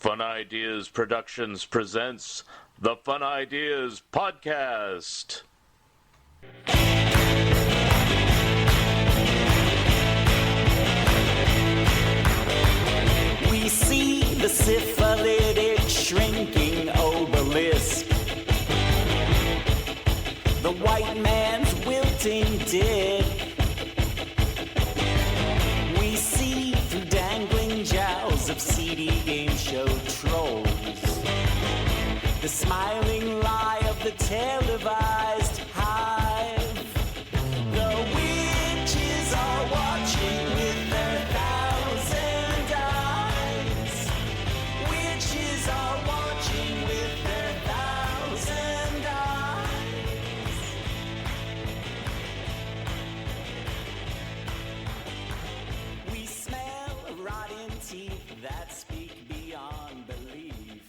Fun Ideas Productions presents the Fun Ideas Podcast. We see the syphilitic shrinking obelisk, the white man's wilting dick. We see through dangling jowls of seedy game show trolls the smiling lie of the televised hive. The witches are watching with their thousand eyes. Witches are watching with their thousand eyes. We smell rotten teeth that speak beyond belief.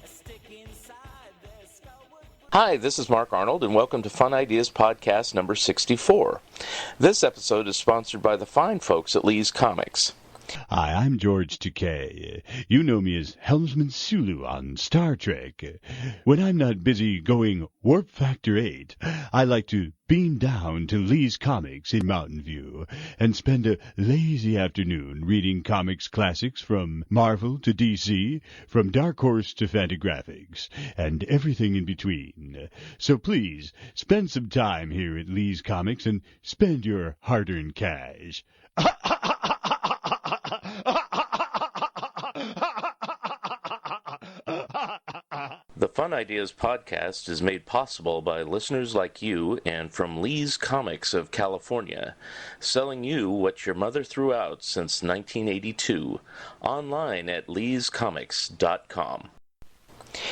A stick inside their skull would... Hi, this is Mark Arnold, and welcome to Fun Ideas Podcast number 64. This episode is sponsored by the fine folks at Lee's Comics. Hi, I'm George Takei. You know me as Helmsman Sulu on Star Trek. When I'm not busy going Warp Factor 8, I like to beam down to Lee's Comics in Mountain View and spend a lazy afternoon reading comics classics from Marvel to DC, from Dark Horse to Fantagraphics, and everything in between. So please, spend some time here at Lee's Comics and spend your hard-earned cash. The Fun Ideas Podcast is made possible by listeners like you and from Lee's Comics of California, selling you what your mother threw out since 1982, online at leescomics.com.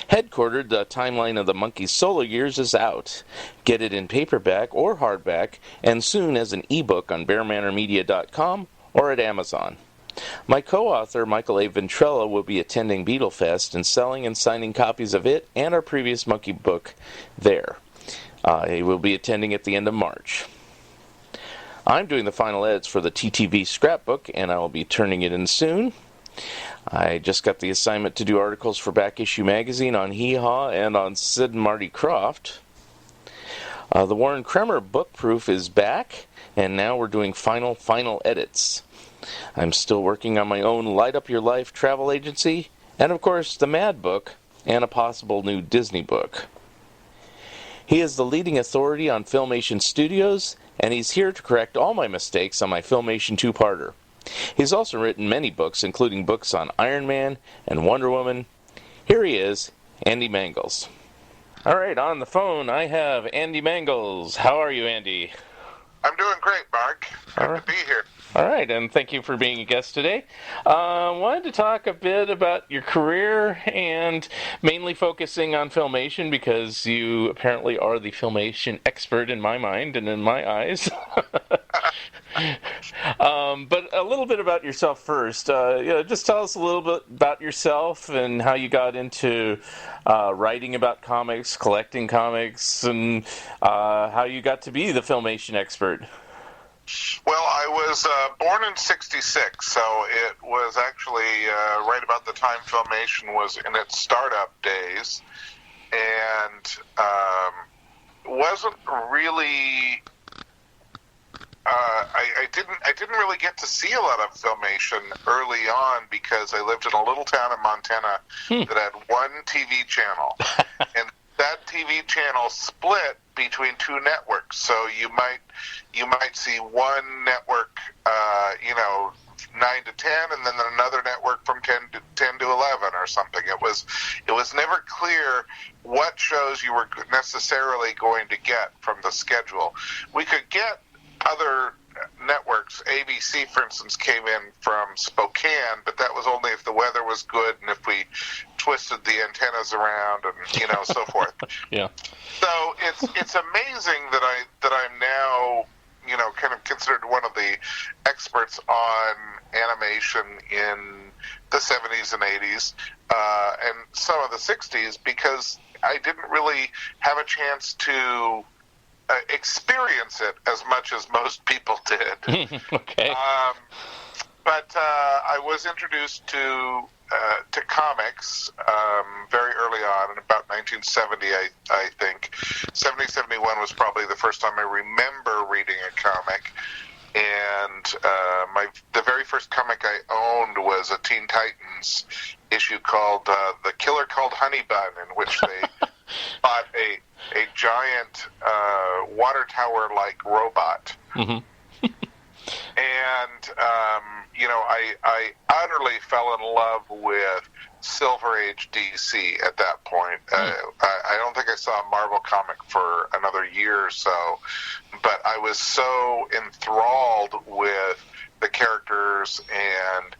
Headquartered, the timeline of the Monkey's solo years is out. Get it in paperback or hardback, and soon as an ebook on bearmanormedia.com or at Amazon. My co-author, Michael A. Ventrella, will be attending Beetlefest and selling and signing copies of it and our previous Monkey book there. He will be attending at the end of March. I'm doing the final edits for the TTV scrapbook, and I will be turning it in soon. I just got the assignment to do articles for Back Issue Magazine on Hee Haw and on Sid and Marty Krofft. The Warren Kremer book proof is back, and now we're doing final edits. I'm still working on my own Light Up Your Life travel agency, and of course the Mad book, and a possible new Disney book. He is the leading authority on Filmation Studios, and he's here to correct all my mistakes on my Filmation two-parter. He's also written many books, including books on Iron Man and Wonder Woman. Here he is, Andy Mangels. All right, on the phone I have Andy Mangels. How are you, Andy? I'm doing great, Mark. Good to be here. All right, and thank you for being a guest today. Wanted to talk a bit about your career and mainly focusing on Filmation because you apparently are the Filmation expert in my mind and in my eyes. But a little bit about yourself first. Just tell us a little bit about yourself and how you got into writing about comics, collecting comics, and how you got to be the Filmation expert. Well, I was born in '66, so it was actually right about the time Filmation was in its startup days, and wasn't really. I didn't really get to see a lot of Filmation early on because I lived in a little town in Montana that had one TV channel, and that TV channel split between two networks. So you might see one network, 9 to 10, and then another network from 10 to 11 or something. It was never clear what shows you were necessarily going to get from the schedule. We could get other networks. ABC, for instance, came in from Spokane, but that was only if the weather was good and if we twisted the antennas around and so forth. Yeah. So it's amazing that I'm now kind of considered one of the experts on animation in the 70s and 80s and some of the 60s because I didn't really have a chance to experience it as much as most people did. Okay. But I was introduced to comics very early on, in about 1970, I think. 70, 71 was probably the first time I remember reading a comic. And the very first comic I owned was a Teen Titans issue called The Killer Called Honey Bun, in which they fought a giant water tower-like robot. Mm-hmm. And, I utterly fell in love with Silver Age DC at that point. I don't think I saw a Marvel comic for another year or so, but I was so enthralled with the characters and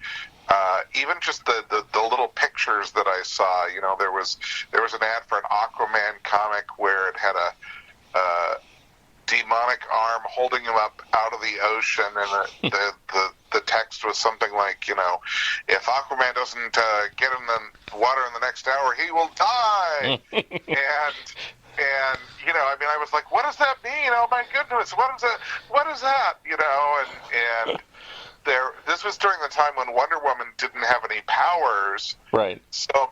even just the little pictures that I saw. There was an ad for an Aquaman comic where it had a demonic arm holding him up out of the ocean, and the text was something like, if Aquaman doesn't get in the water in the next hour, he will die. and I was like, what does that mean? Oh my goodness, what is that? And this was during the time when Wonder Woman didn't have any powers. Right. So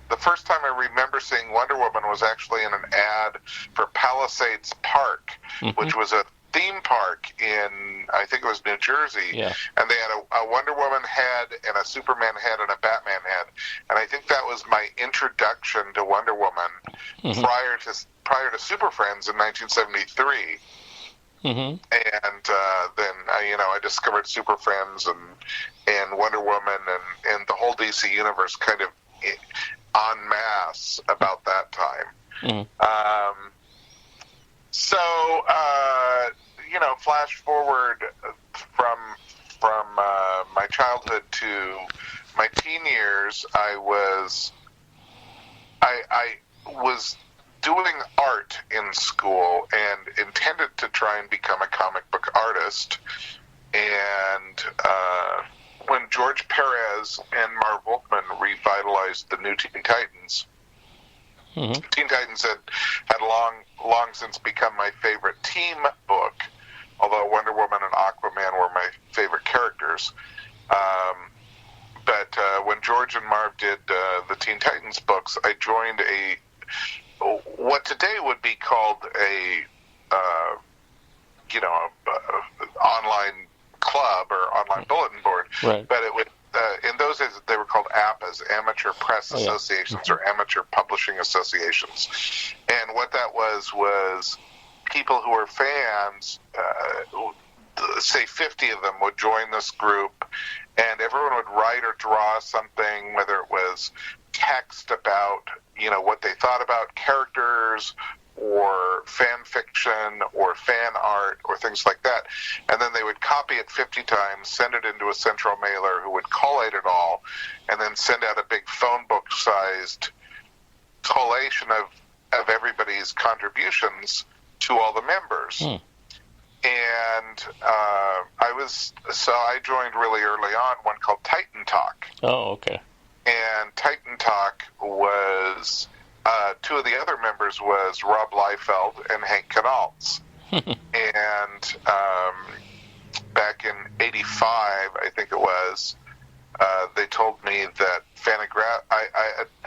the first time I remember seeing Wonder Woman was actually in an ad for Palisades Park, which was a theme park in, I think it was New Jersey. Yeah. And they had a Wonder Woman head and a Superman head and a Batman head. And I think that was my introduction to Wonder Woman prior to Super Friends in 1973. And then I discovered Super Friends and Wonder Woman and the whole DC universe kind of en masse about that time. Flash forward from my childhood to my teen years, I was doing art in school and intended to try and become a comic book artist. And when George Perez and Marv Wolfman revitalized the new Teen Titans, Teen Titans had long since become my favorite team book, although Wonder Woman and Aquaman were my favorite characters. But when George and Marv did the Teen Titans books, I joined what today would be called a online club or online bulletin board. Right. But it would in those days they were called APAs, Amateur Press Associations, or Amateur Publishing Associations. And what that was people who were fans, say 50 of them, would join this group, and everyone would write or draw something, whether it was text about what they thought about characters or fan fiction or fan art or things like that. And then they would copy it 50 times, send it into a central mailer who would collate it all, and then send out a big phone book sized collation of everybody's contributions to all the members. And I joined really early on one called Titan Talk. Oh, okay. And Titan Talk was, two of the other members was Rob Liefeld and Hank Canaltz. And back in 85, I think it was, they told me that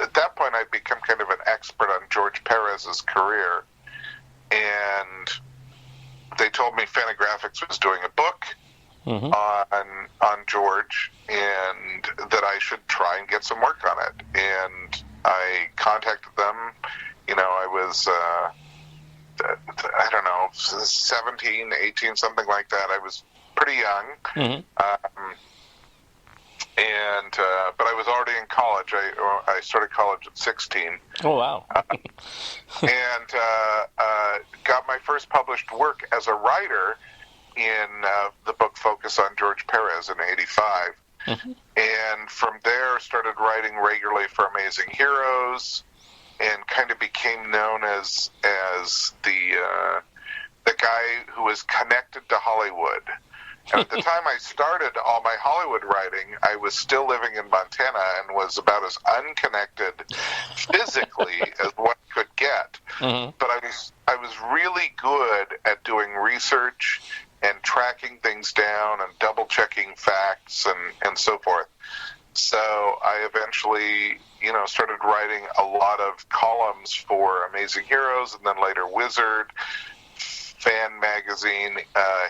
at that point I'd become kind of an expert on George Perez's career. And they told me Fantagraphics was doing a book on George, and that I should try and get some work on it. And I contacted them. I was, I don't know, 17, 18, something like that. I was pretty young. But I was already in college. I started college at 16. Oh, wow. And got my first published work as a writer in the book Focus on George Perez in 85. And from there started writing regularly for Amazing Heroes, and kind of became known as the guy who was connected to Hollywood. And at the time I started all my Hollywood writing, I was still living in Montana and was about as unconnected physically as one could get. But I was really good at doing research tracking things down and double checking facts and so forth. So I eventually, started writing a lot of columns for Amazing Heroes, and then later Wizard, Fan Magazine,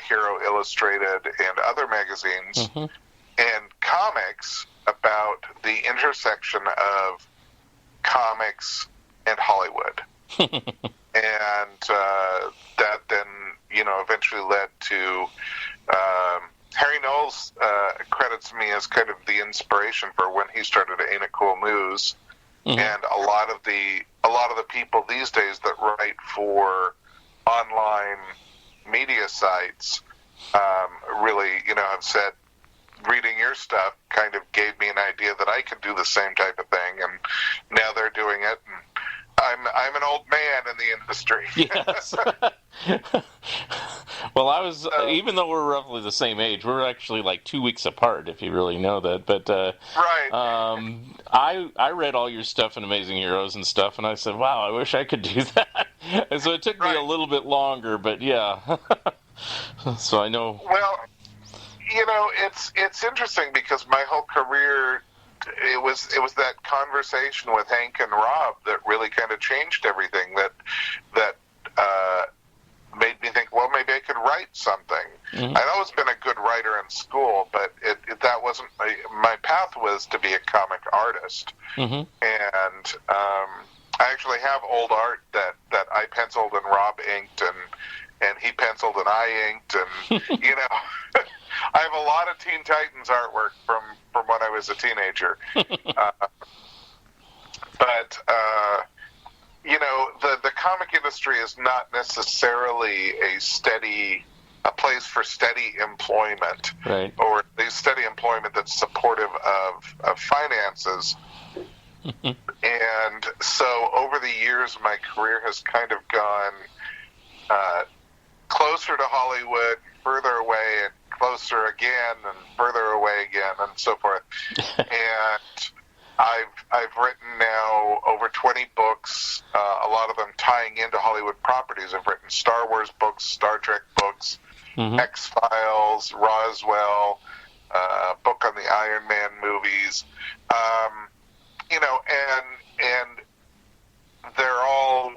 Hero Illustrated, and other magazines, and comics about the intersection of comics and Hollywood. And that then, eventually led to Harry Knowles credits me as kind of the inspiration for when he started Ain't It Cool News, and a lot of the people these days that write for online media sites really, have said reading your stuff kind of gave me an idea that I could do the same type of thing, and now they're doing it. And I'm an old man in the industry. Yes. Well, even though we're roughly the same age, we're actually like 2 weeks apart, if you really know that. But right. I read all your stuff in Amazing Heroes and stuff, and I said, wow, I wish I could do that. And so it took me a little bit longer, but yeah. So I know. Well, it's interesting because my whole career, it was that conversation with Hank and Rob that really kind of changed everything. That made me think, well, maybe I could write something. I'd always been a good writer in school, but that wasn't my path. Was to be a comic artist, and I actually have old art that I penciled and Rob inked, and he penciled and I inked, and I have a lot of Teen Titans artwork from when I was a teenager. But the comic industry is not necessarily a place for steady employment, right? Or at least steady employment that's supportive of finances. And so over the years, my career has kind of gone closer to Hollywood, further away, and closer again, and further away again, and so forth. And I've written now over 20 books, a lot of them tying into Hollywood properties. I've written Star Wars books, Star Trek books, X-Files, Roswell, book on the Iron Man movies, and they're all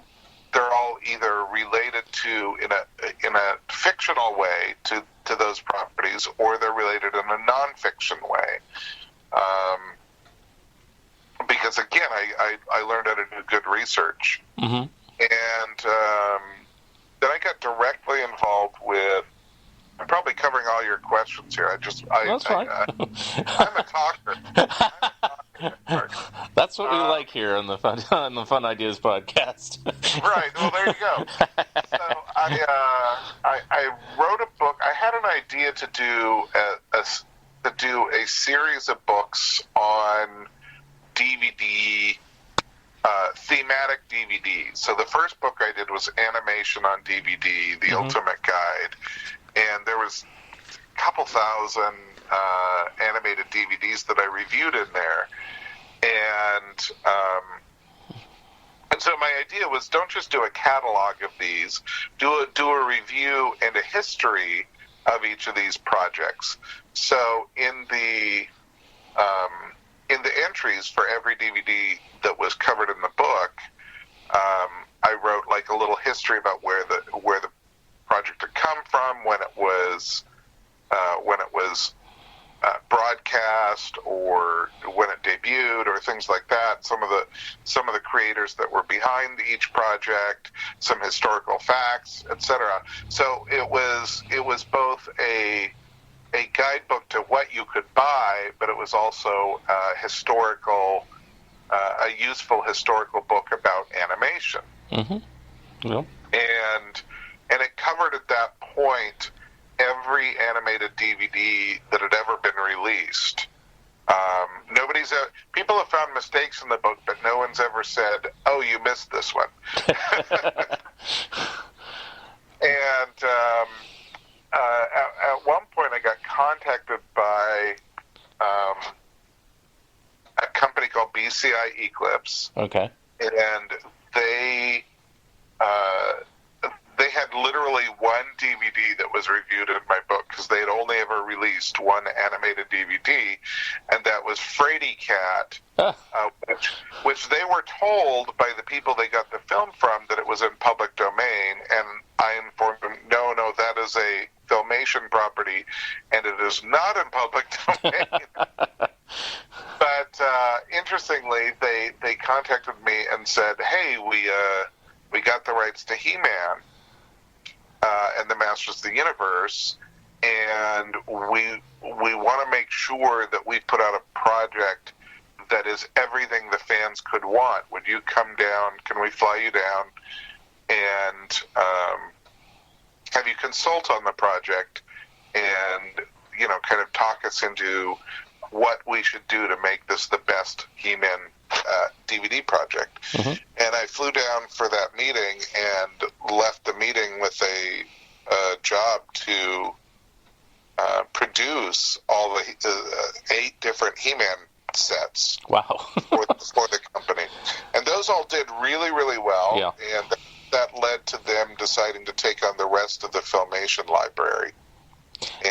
either related to in a fictional way to those properties, or they're related in a non-fiction way. Because again, I learned how to do good research, and then I got directly involved with. I'm probably covering all your questions here. That's fine. I'm a talker. That's what we like here on the Fun Ideas podcast. Right. Well, there you go. So I wrote a book. I had an idea to do a series of books on DVD, thematic DVDs. So the first book I did was Animation on DVD, the Ultimate Guide, and there was a couple thousand animated DVDs that I reviewed in there, and so my idea was, don't just do a catalog of these, do a review and a history of each of these projects. So in the entries for every DVD that was covered in the book, I wrote like a little history about where the project had come from, when it was broadcast, or when it debuted, or things like that. Some of the creators that were behind each project, some historical facts, etc. So it was both a guidebook to what you could buy, but it was also a useful historical book about animation. Yep. And it covered at that point every animated DVD that had ever been released. People have found mistakes in the book, but no one's ever said, "Oh, you missed this one." And at one point, I got contacted by a company called BCI Eclipse. Okay. And they had had literally one DVD that was reviewed in my book because they had only ever released one animated DVD, and that was Frady Cat, which they were told by the people they got the film from that it was in public domain, and I informed them, no, that is a Filmation property, and it is not in public domain. But interestingly, they contacted me and said, hey, we got the rights to He-Man and the Masters of the Universe, and we want to make sure that we put out a project that is everything the fans could want. Would you come down? Can we fly you down and have you consult on the project and, kind of talk us into what we should do to make this the best He-Man DVD project. Mm-hmm. And I flew down for that meeting and left the meeting with a job to produce all the 8 different He-Man sets. Wow. for the company. And those all did really, really well. Yeah. And that led to them deciding to take on the rest of the Filmation library.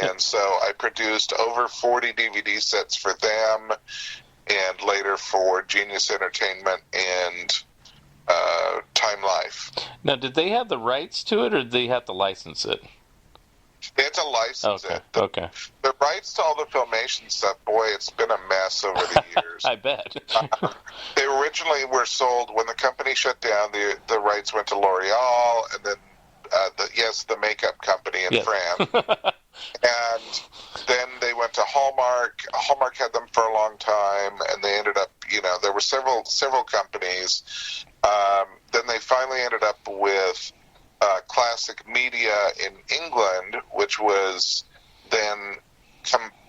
And so I produced over 40 DVD sets for them, and later for Genius Entertainment and Time Life. Now, did they have the rights to it, or did they have to license it? They had to license it. The rights to all the Filmation stuff, boy, it's been a mess over the years. I bet. They originally were sold, when the company shut down, the rights went to L'Oreal, and then, the makeup company in France. And then they went to Hallmark. Hallmark had them for a long time, and they ended up, there were several companies. Then they finally ended up with Classic Media in England, which was then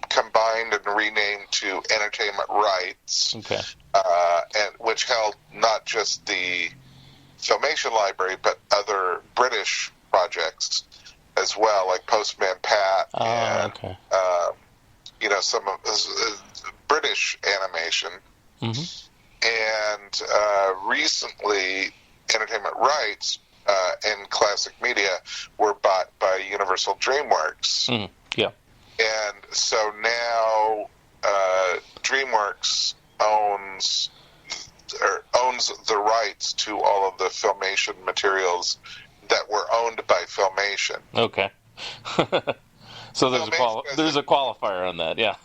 combined and renamed to Entertainment Rights, and which held not just the Filmation library, but other British projects as well, like Postman Pat and some of British animation. Mm-hmm. And recently, Entertainment Rights and Classic Media were bought by Universal DreamWorks. Mm, yeah. And so now DreamWorks owns the rights to all of the Filmation materials that were owned by Filmation. Okay. So there's a qualifier on that, yeah.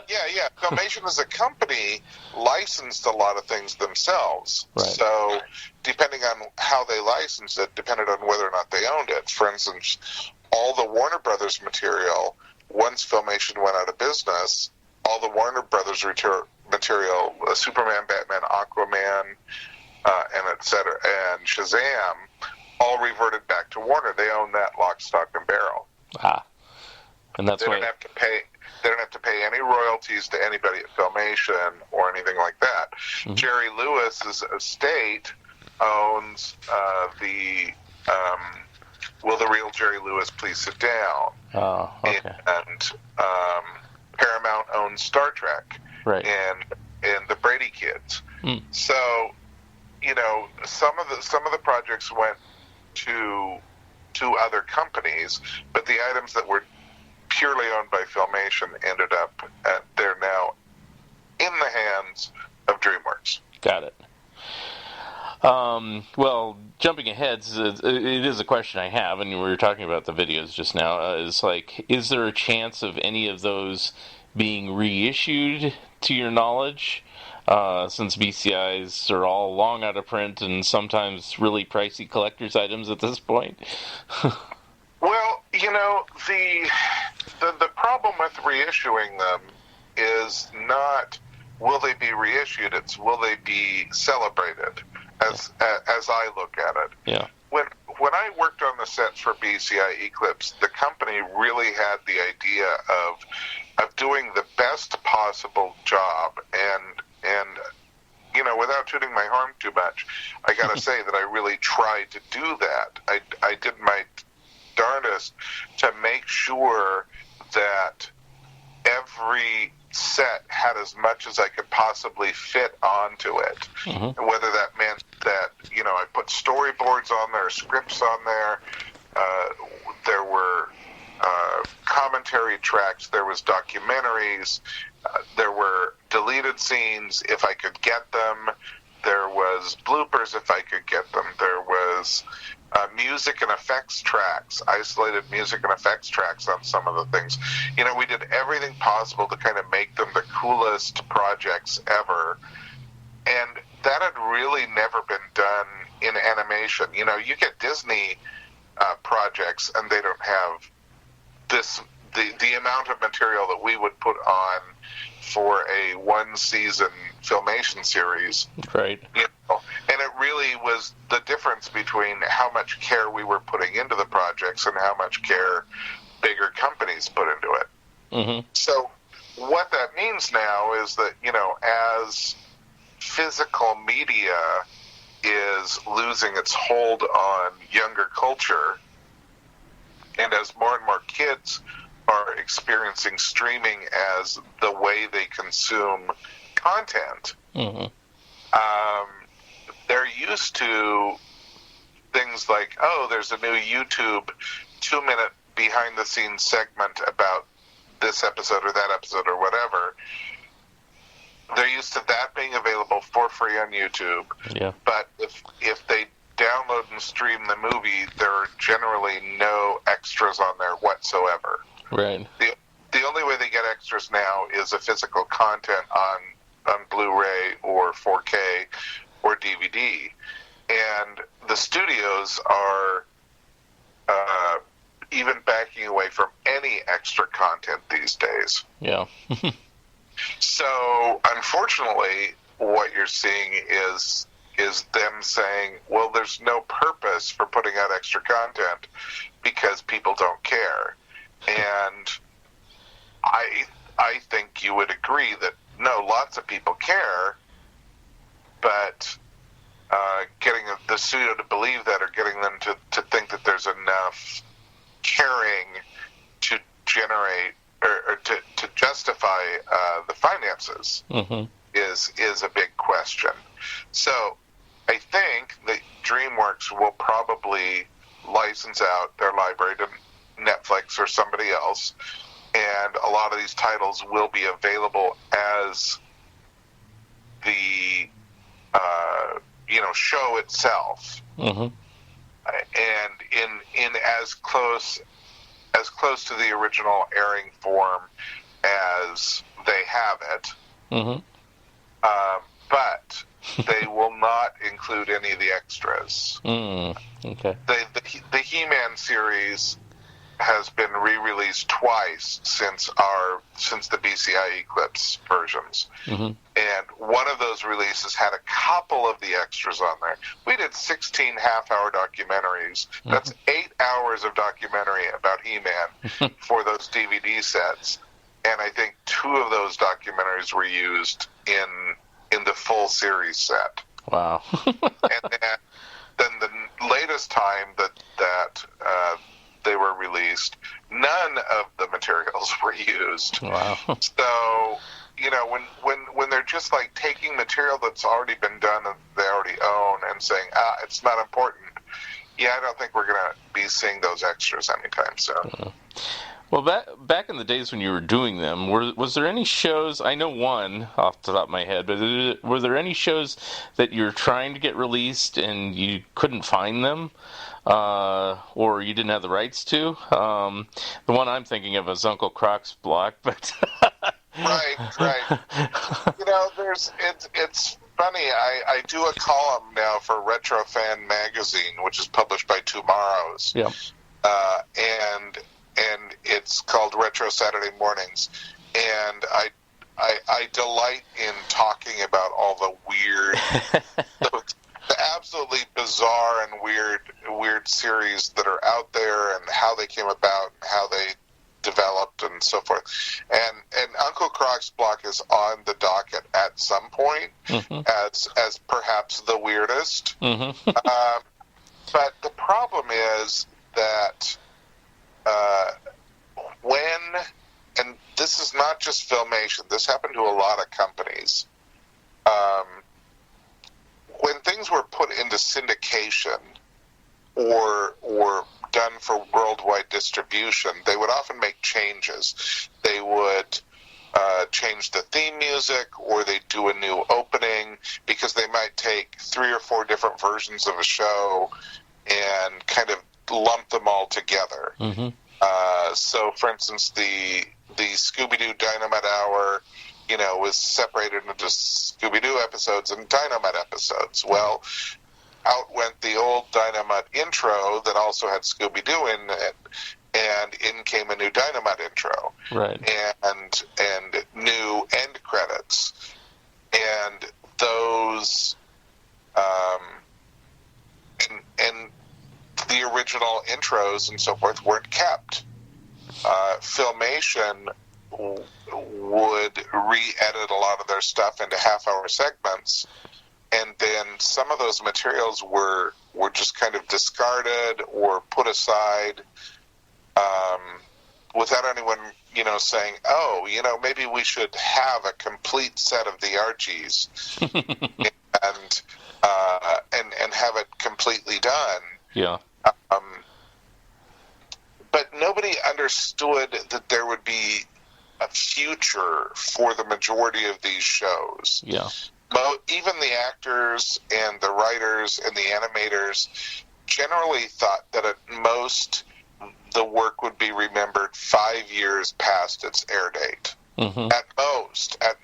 Yeah. Filmation as a company licensed a lot of things themselves. Right. So depending on how they licensed it, depended on whether or not they owned it. For instance, all the Warner Brothers material, once Filmation went out of business, all the Warner Brothers material, Superman, Batman, Aquaman, and et cetera, and Shazam, all reverted back to Warner. They own that lock, stock, and barrel. Ah. And that's why they don't have to pay any royalties to anybody at Filmation or anything like that. Mm-hmm. Jerry Lewis's estate owns the Will the Real Jerry Lewis Please Sit Down? Oh, okay. And Paramount owns Star Trek, right? And the Brady Kids. Mm. So, some of the projects went to other companies, but the items that were purely owned by Filmation ended up they're now in the hands of DreamWorks. Got it. Well, jumping ahead, it is a question I have, and we were talking about the videos just now. Is there a chance of any of those being reissued, to your knowledge? Since BCIs are all long out of print and sometimes really pricey collector's items at this point. Well, the problem with reissuing them is not will they be reissued, it's will they be celebrated, as I look at it. Yeah. When I worked on the sets for BCI Eclipse, the company really had the idea of doing the best possible job, and without tooting my horn too much, I got to say that I really tried to do that. I did my darndest to make sure that every set had as much as I could possibly fit onto it. Mm-hmm. Whether that meant that, I put storyboards on there, scripts on there, there were commentary tracks, there was documentaries, there were deleted scenes if I could get them, there was bloopers if I could get them, there was music and effects tracks, isolated music and effects tracks on some of the things. You know, we did everything possible to kind of make them the coolest projects ever, and that had really never been done in animation. You know, you get Disney projects, and they don't have the amount of material that we would put on for a one-season Filmation series. Right. You know, and it really was the difference between how much care we were putting into the projects and how much care bigger companies put into it. Mm-hmm. So what that means now is that, you know, as physical media is losing its hold on younger culture, and as more and more kids are experiencing streaming as the way they consume content, Mm-hmm. They're used to things like, oh, there's a new YouTube 2-minute behind-the-scenes segment about this episode or that episode or whatever. They're used to that being available for free on YouTube. Yeah. But if they download and stream the movie, there are generally no extras on there whatsoever. Right. The only way they get extras now is a physical content on Blu-ray or 4K or DVD. And the studios are even backing away from any extra content these days. Yeah. So, unfortunately, what you're seeing is them saying, well, there's no purpose for putting out extra content because people don't care. And I think you would agree that, no, lots of people care, but getting the studio to believe that, or getting them to think that there's enough caring to generate or to justify the finances Mm-hmm. is a big question. So I think that DreamWorks will probably license out their library to Netflix or somebody else, and a lot of these titles will be available as the show itself, Mm-hmm. and in as close to the original airing form as they have it. Mm-hmm. But they will not include any of the extras. Okay. The He-Man series has been re-released twice since the BCI Eclipse versions. Mm-hmm. And one of those releases had a couple of the extras on there. We did 16 half-hour documentaries. Mm-hmm. That's 8 hours of documentary about He-Man for those DVD sets. And I think 2 of those documentaries were used in the full series set. Wow. And then the latest time that they were released, none of the materials were used. Wow. So, when they're just like taking material that's already been done and they already own and saying, it's not important, I don't think we're going to be seeing those extras anytime soon. Well, back in the days when you were doing them, was there any shows, I know one off the top of my head, but were there any shows that you were trying to get released and you couldn't find them? Or you didn't have the rights to? The one I'm thinking of is Uncle Croc's Block, but... Right. It's funny, I do a column now for Retro Fan Magazine, which is published by Tomorrows. Yeah. And it's called Retro Saturday Mornings, and I delight in talking about all the weird, the absolutely bizarre and weird series that are out there, and how they came about, and how they developed, and so forth. And Uncle Croc's Block is on the docket at some point, Mm-hmm. as perhaps the weirdest. Mm-hmm. But the problem is that and this is not just Filmation, this happened to a lot of companies, when things were put into syndication or done for worldwide distribution, they would often make changes. They would change the theme music, or they'd do a new opening, because they might take 3 or 4 different versions of a show and kind of lump them all together. Mm-hmm. So, for instance, the Scooby-Doo Dynamite Hour, was separated into Scooby-Doo episodes and Dynamite episodes. Well, out went the old Dynamite intro that also had Scooby-Doo in it, and in came a new Dynamite intro. Right. And new end credits. And those, and the original intros and so forth weren't kept. Filmation would re-edit a lot of their stuff into half-hour segments, and then some of those materials were just kind of discarded or put aside, without anyone, saying, oh, maybe we should have a complete set of the Archies and have it completely done. Yeah. But nobody understood that there would be a future for the majority of these shows. Yeah. Even the actors and the writers and the animators generally thought that at most the work would be remembered 5 years past its air date. Mm-hmm. At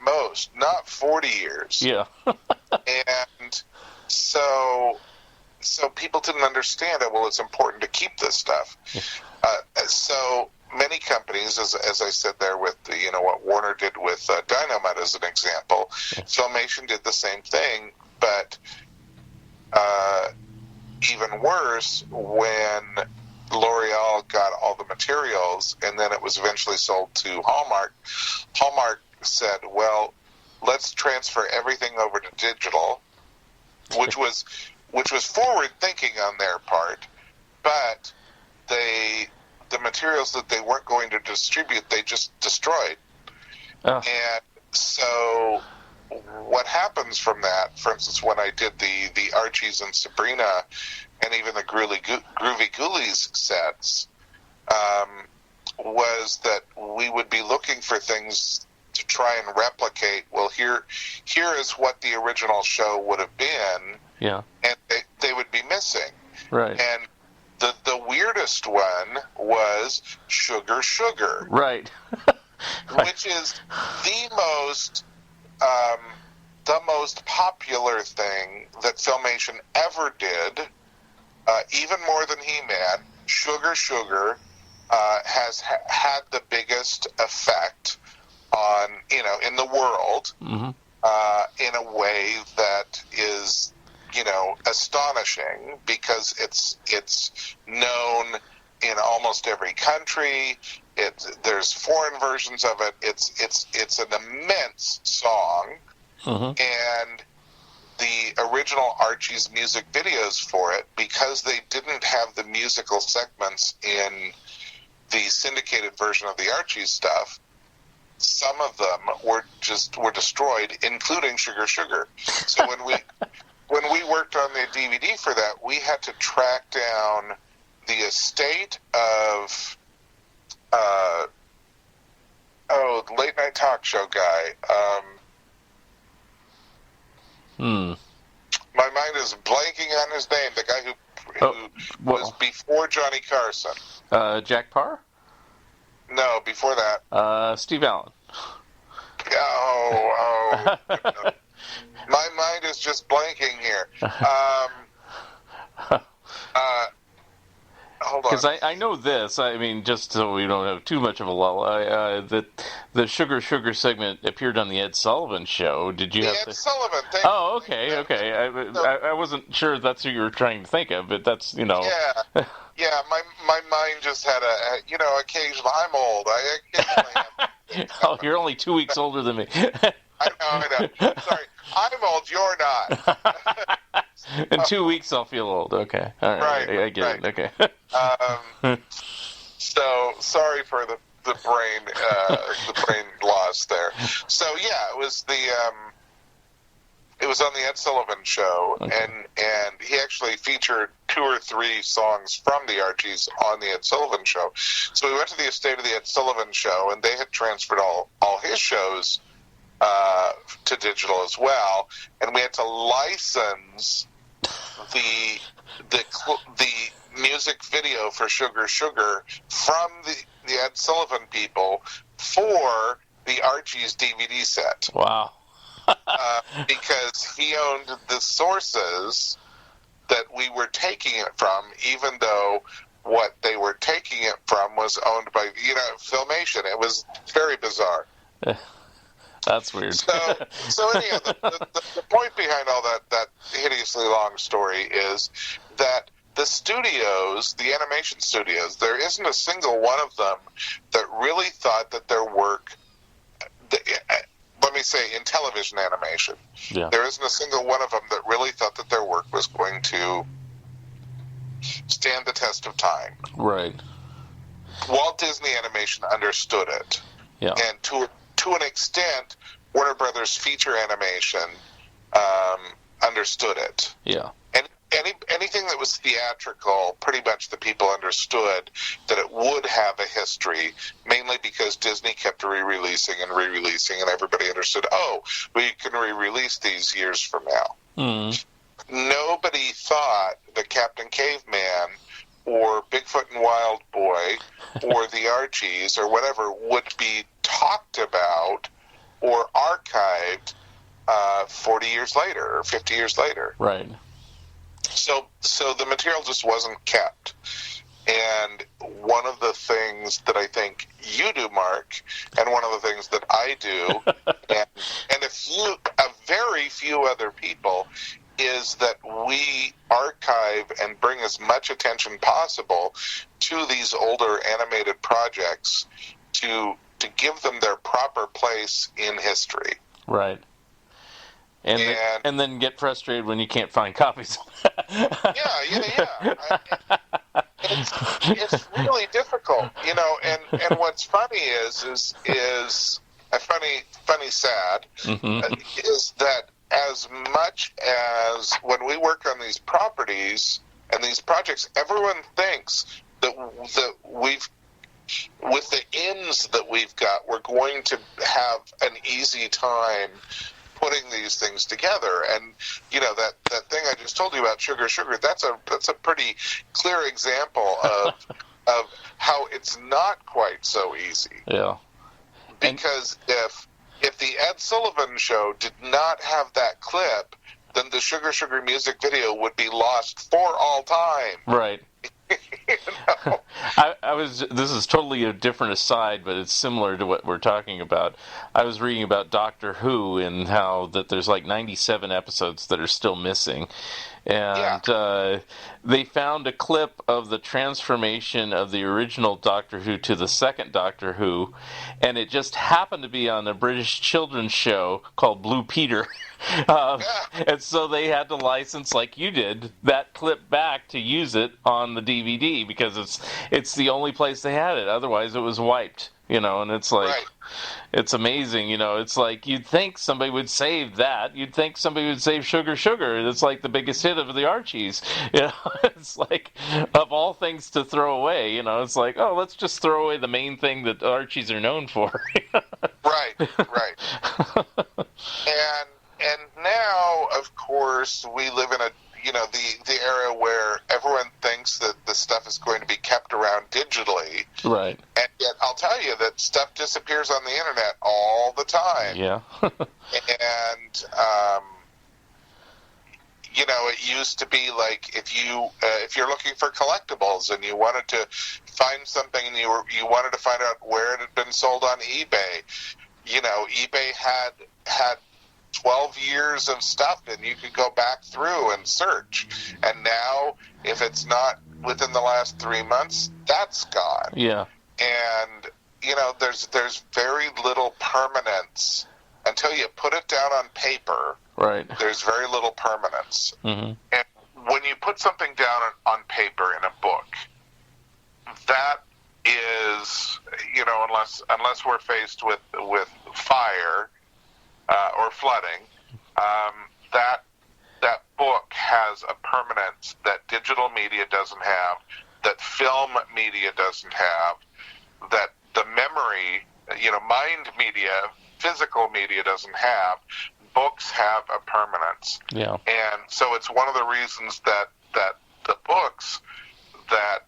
most, not 40 years. Yeah. And so people didn't understand it. Well, it's important to keep this stuff. So many companies, as I said there with what Warner did with Dynamite as an example, Filmation did the same thing, but even worse, when L'Oreal got all the materials and then it was eventually sold to Hallmark, Hallmark said, well, let's transfer everything over to digital, which was forward thinking on their part, but the materials that they weren't going to distribute, they just destroyed. Oh. And so what happens from that, for instance, when I did the Archies and Sabrina and even the Groovy Ghoulies sets, was that we would be looking for things to try and replicate, well, here is what the original show would have been, Yeah. and they would be missing. Right. And the weirdest one was Sugar Sugar. Right. Which is the most popular thing that Filmation ever did, even more than He-Man. Sugar Sugar has had the biggest effect on, in the world, Mm-hmm. in a way that is, astonishing, because it's known in almost every country. There's foreign versions of it. It's an immense song, Mm-hmm. and the original Archie's music videos for it, because they didn't have the musical segments in the syndicated version of the Archie's stuff, some of them were destroyed, including Sugar Sugar. So when we worked on the DVD for that, we had to track down the estate of the late night talk show guy. My mind is blanking on his name. The guy who was before Johnny Carson. Jack Parr? No, before that. Steve Allen. Oh. My mind is just blanking here. Hold on. Because I know this. I mean, just so we don't have too much of a lull, that the Sugar Sugar segment appeared on the Ed Sullivan Show. Did you have Ed Sullivan. Oh, okay. I wasn't sure that's who you were trying to think of, but that's, Yeah, my mind just had occasionally, I'm old. I occasionally have. Oh, you're only 2 weeks older than me. I know. Sorry, I'm old, you're not. In 2 weeks, I'll feel old. Okay. All right. I get it. Okay. So, sorry for the brain loss there. So, yeah, it It was on the Ed Sullivan Show, Okay. and he actually featured 2 or 3 songs from the Archies on the Ed Sullivan Show. So we went to the estate of the Ed Sullivan Show, and they had transferred all his shows to digital as well, and we had to license the music video for Sugar Sugar from the Ed Sullivan people for the Archies DVD set. Wow. Because he owned the sources that we were taking it from, even though what they were taking it from was owned by, Filmation. It was very bizarre. That's weird. So anyhow, the point behind all that hideously long story is that the studios, the animation studios, there isn't a single one of them that really thought that their work, let me say, in television animation, there isn't a single one of them that really thought that their work was going to stand the test of time. Right. Walt Disney Animation understood it. Yeah. And to an extent, Warner Brothers Feature Animation understood it. Yeah. And anything that was theatrical, pretty much the people understood that it would have a history, mainly because Disney kept re-releasing, and everybody understood, we can re-release these years from now. Mm. Nobody thought that Captain Caveman or Bigfoot and Wild Boy or the Archies or whatever would be talked about or archived 40 years later or 50 years later. Right. So the material just wasn't kept. And one of the things that I think you do, Mark, and one of the things that I do, and a very few other people, is that we archive and bring as much attention possible to these older animated projects to give them their proper place in history. Right. And then get frustrated when you can't find copies. Yeah. It's really difficult, and what's funny is funny sad, is that as much as when we work on these properties and these projects, everyone thinks that we've, with the ins that we've got, we're going to have an easy time putting these things together. And that thing I just told you about Sugar Sugar, that's a pretty clear example of how it's not quite so easy. Yeah. Because if the Ed Sullivan Show did not have that clip, then the Sugar Sugar music video would be lost for all time. Right. This is totally a different aside, but it's similar to what we're talking about. I was reading about Doctor Who and how that there's like 97 episodes that are still missing. And they found a clip of the transformation of the original Doctor Who to the second Doctor Who, and it just happened to be on a British children's show called Blue Peter. And so they had to license, like you did, that clip back to use it on the DVD because it's the only place they had it. Otherwise, it was wiped. And it's like, right. It's amazing, It's like you'd think somebody would save that. You'd think somebody would save Sugar Sugar. It's like the biggest hit of the Archies. It's like, of all things to throw away, It's like, let's just throw away the main thing that Archies are known for. Right. And now, of course, we live in the era where everyone thinks that the stuff is going to be kept around digitally. Right. And yet, I'll tell you that stuff disappears on the internet all the time. Yeah. And, it used to be like if you're looking for collectibles and you wanted to find something and you wanted to find out where it had been sold on eBay, eBay had 12 years of stuff, and you could go back through and search. And now, if it's not within the last 3 months, that's gone. Yeah. And, there's very little permanence. Until you put it down on paper, right, there's very little permanence. Mm-hmm. And when you put something down on paper in a book, that is, unless we're faced with fire, or flooding, that book has a permanence that digital media doesn't have, that film media doesn't have, that the memory, mind media, physical media doesn't have. Books have a permanence. Yeah. And so it's one of the reasons that the books that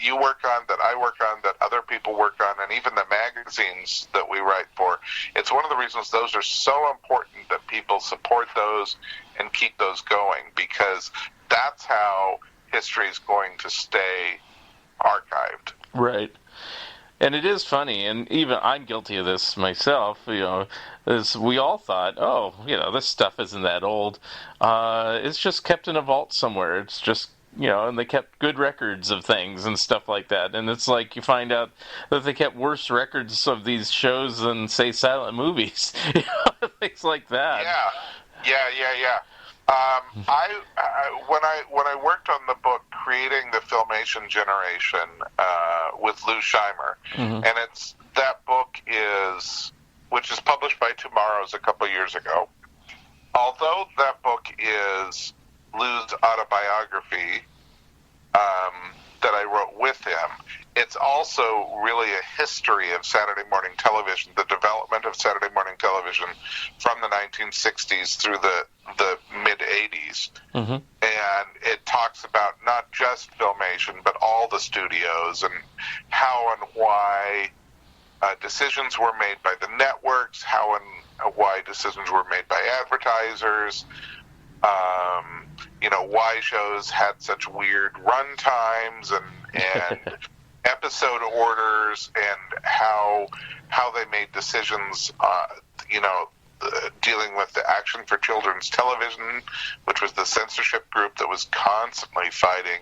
you work on, that I work on, that other people work on, and even the magazines that we write for, it's one of the reasons those are so important that people support those and keep those going, because that's how history is going to stay archived. Right. And it is funny, and even I'm guilty of this myself, as we all thought, this stuff isn't that old. It's just kept in a vault somewhere. It's just, and they kept good records of things and stuff like that. And it's like you find out that they kept worse records of these shows than, say, silent movies. Things like that. Yeah. When I worked on the book Creating the Filmation Generation with Lou Scheimer, and that book which is published by Tomorrow's a couple years ago. Although that book is Lou's autobiography that I wrote with him, it's also really a history of Saturday morning television, the development of Saturday morning television from the 1960s through the mid-'80s. And it talks about not just Filmation, but all the studios and how and why decisions were made by the networks, how and why decisions were made by advertisers, why shows had such weird run times and episode orders, and how they made decisions, dealing with the Action for Children's Television, which was the censorship group that was constantly fighting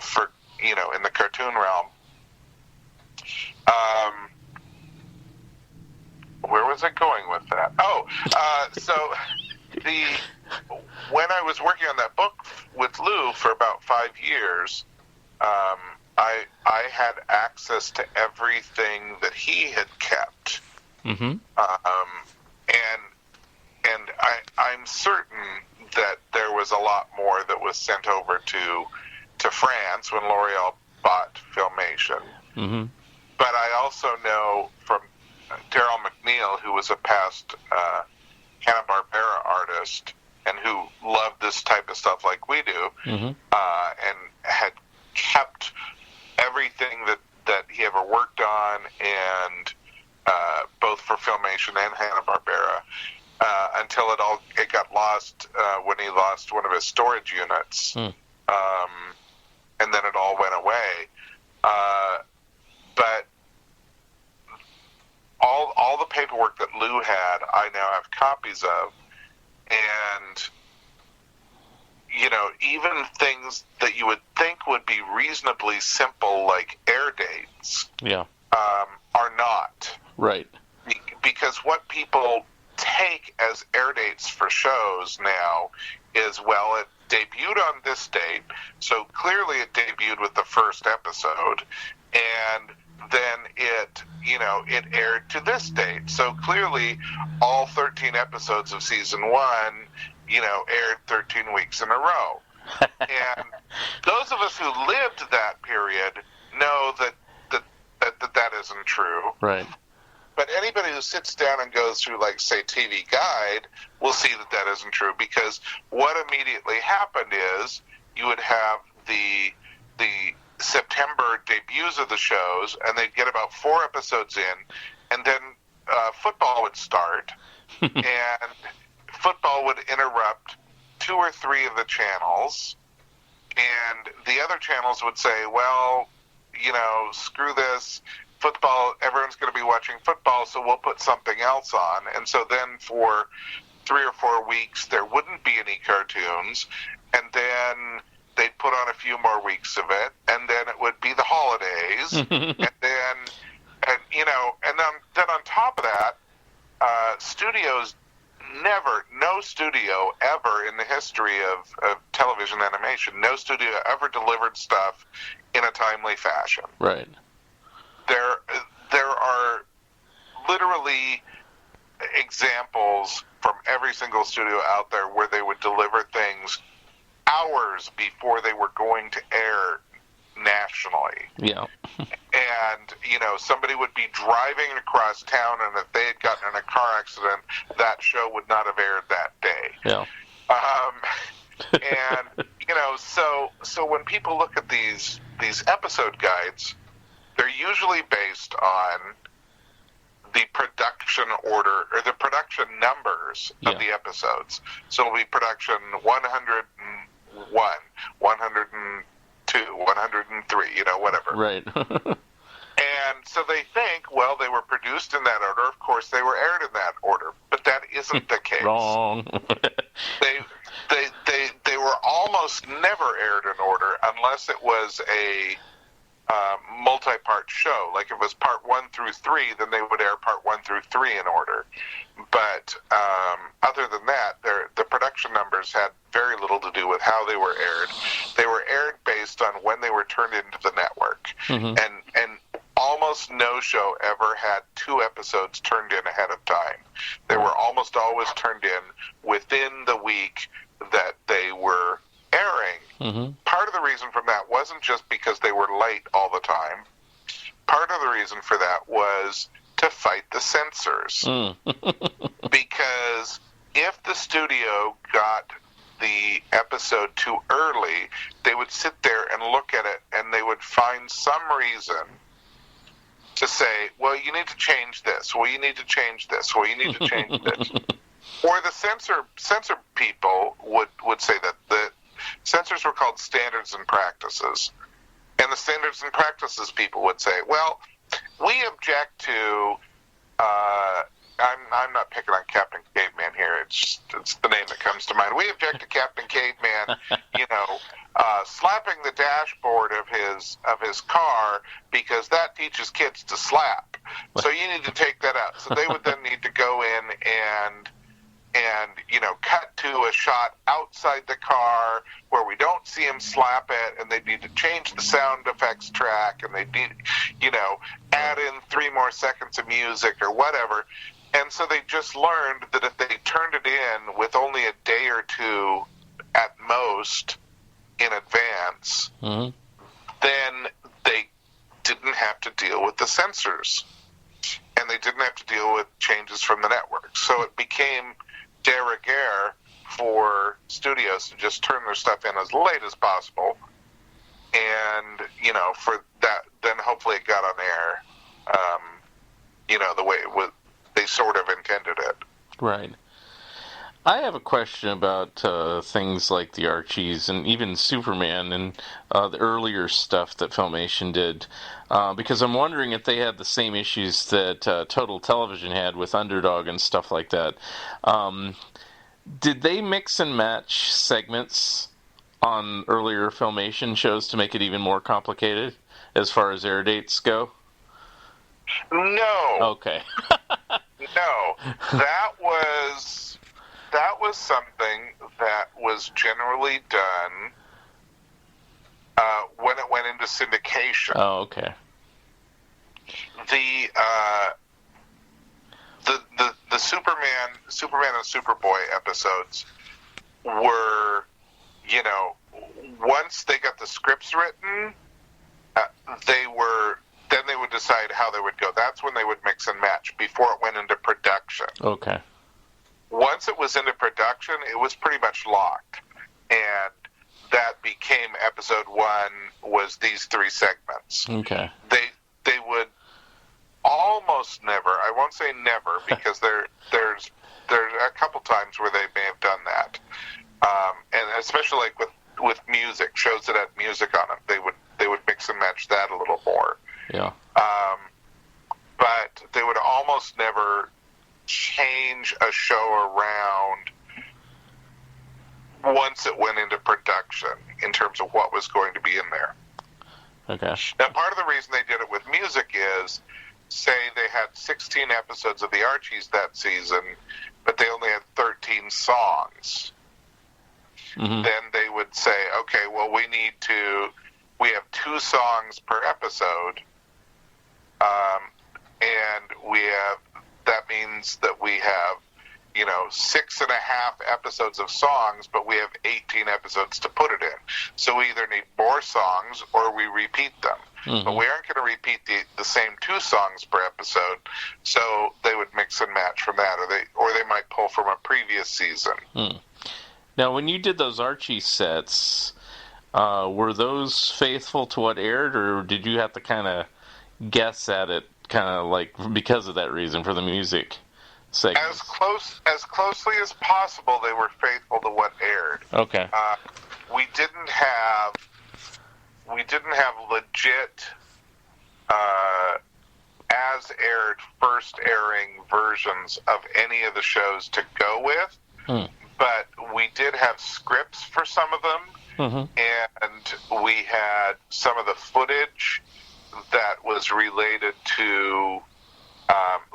for, in the cartoon realm. Where was I going with that? When I was working on that book with Lou for about 5 years, I had access to everything that he had kept. And I'm certain that there was a lot more that was sent over to France when L'Oreal bought Filmation. But I also know from Daryl McNeil, who was a past Hanna-Barbera artist and who loved this type of stuff like we do, and had kept everything that he ever worked on, and both for Filmation and Hanna-Barbera, until it got lost when he lost one of his storage units, and then it all went away. But all the paperwork that Lou had, I now have copies of, and even things that you would think would be reasonably simple, like air dates, are not. Right. Because what people take as air dates for shows now is, well, it debuted on this date, so clearly it debuted with the first episode, and then it aired to this date. So clearly all 13 episodes of season 1, aired 13 weeks in a row. And those of us who lived that period know that isn't true. Right. But anybody who sits down and goes through, like, say, TV Guide will see that isn't true, because what immediately happened is you would have the September debuts of the shows, and they'd get about 4 episodes in, and then football would start, and football would interrupt 2 or 3 of the channels, and the other channels would say, well, screw this, football, everyone's going to be watching football, so we'll put something else on. And so then for 3 or 4 weeks, there wouldn't be any cartoons, and then they'd put on a few more weeks of it, and then it would be the holidays, and then on top of that, studios no studio ever in the history of television animation, no studio ever delivered stuff in a timely fashion. Right. There are literally examples from every single studio out there where they would deliver things hours before they were going to air nationally. Yeah. And, somebody would be driving across town, and if they had gotten in a car accident, that show would not have aired that day. Yeah. And, so when people look at these episode guides, they're usually based on the production order, or the production numbers of the episodes. So it'll be production 101, 102, 103, whatever. Right. And so they think, well, they were produced in that order. Of course, they were aired in that order, but that isn't the case. Wrong. They were almost never aired in order unless it was a multi-part show. Like if it was part 1 through 3, then they would air part 1 through 3 in order. But other than that, the production numbers had very little to do with how they were aired. They were aired based on when they were turned into the network. Mm-hmm. And almost no show ever had 2 episodes turned in ahead of time. They were almost always turned in within the week that they were airing. Mm-hmm. Part of the reason for that wasn't just because they were late all the time. Part of the reason for that was to fight the censors. Because if the studio got the episode too early, they would sit there and look at it, and they would find some reason to say, well, you need to change this. Well, you need to change this. Well, you need to change this. Or the censor people would say that the censors were called standards and practices. And the standards and practices people would say, well, we object to, I'm not picking on Captain Caveman here, it's the name that comes to mind. We object to Captain Caveman, slapping the dashboard of his car because that teaches kids to slap. So you need to take that out. So they would then need to go in and cut to a shot outside the car where we don't see him slap it, and they need to change the sound effects track, and they need, add in 3 more seconds of music or whatever. And so they just learned that if they turned it in with only a day or 2 at most in advance, mm-hmm. then they didn't have to deal with the censors, and they didn't have to deal with changes from the network. So it became de rigueur for studios to just turn their stuff in as late as possible, and for that, then hopefully it got on air the way they sort of intended it. Right. I have a question about things like the Archies and even Superman and the earlier stuff that Filmation did, because I'm wondering if they had the same issues that Total Television had with Underdog and stuff like that. Did they mix and match segments on earlier Filmation shows to make it even more complicated as far as air dates go? No. Okay. No. That was something that was generally done when it went into syndication. Oh, okay. The Superman and Superboy episodes were, once they got the scripts written, then they would decide how they would go. That's when they would mix and match before it went into production. Okay. Once it was into production, it was pretty much locked, and that became episode 1 was these 3 segments. Okay. They would almost never, I won't say never, because there's a couple times where they may have done that, and especially like with music, shows that had music on them, they would mix and match that a little more. Yeah. But they would almost never change a show around once it went into production in terms of what was going to be in there. Okay. Now, part of the reason they did it with music is, say they had 16 episodes of the Archies that season, but they only had 13 songs. Mm-hmm. Then they would say, okay, well, we have 2 songs per episode, and that means that we have 6.5 episodes of songs, but we have 18 episodes to put it in. So we either need more songs or we repeat them. Mm-hmm. But we aren't going to repeat the same 2 songs per episode, so they would mix and match from that, or they might pull from a previous season. Now, when you did those Archie sets, were those faithful to what aired, or did you have to kind of guess at it, kind of like because of that reason for the music segments? As closely as possible, they were faithful to what aired. Okay. We didn't have legit as aired first airing versions of any of the shows to go with, but we did have scripts for some of them, and we had some of the footage that was related to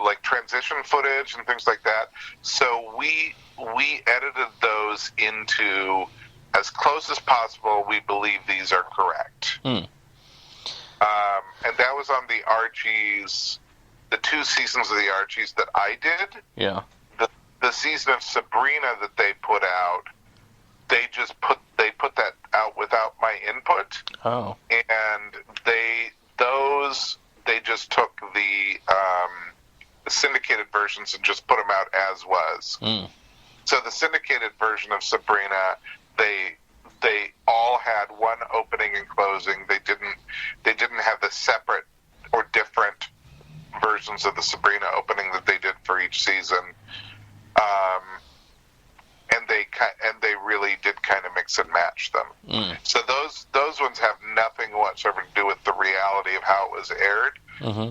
like transition footage and things like that. So we edited those into as close as possible. We believe these are correct. And that was on the Archies, the 2 seasons of the Archies that I did. Yeah. The season of Sabrina that they put out, they put that out without my input. Oh. And they just took the syndicated versions and just put them out as was. So the syndicated version of Sabrina, they all had one opening and closing. They didn't have the separate or different versions of the Sabrina opening that they did for each season. And they really did kind of mix and match them. So those ones have nothing whatsoever to do with the reality of how it was aired.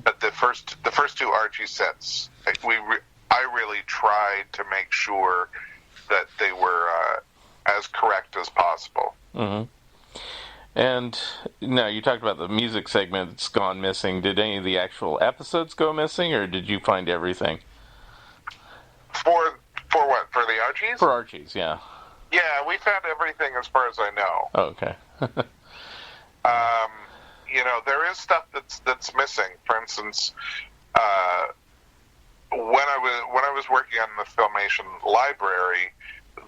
But the first 2 Archie sets, I really tried to make sure that they were as correct as possible. And now you talked about the music segment that's gone missing. Did any of the actual episodes go missing, or did you find everything? For what? For the Archies? For Archies, yeah. Yeah, we found everything as far as I know. Oh, okay. There is stuff that's missing. For instance, when I was working on the Filmation library,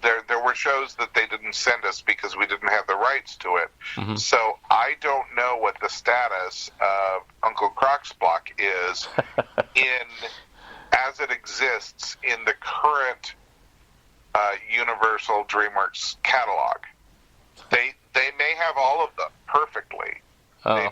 there were shows that they didn't send us because we didn't have the rights to it. So I don't know what the status of Uncle Croc's Block is as it exists in the current Universal DreamWorks catalog. They may have all of them perfectly. Oh. They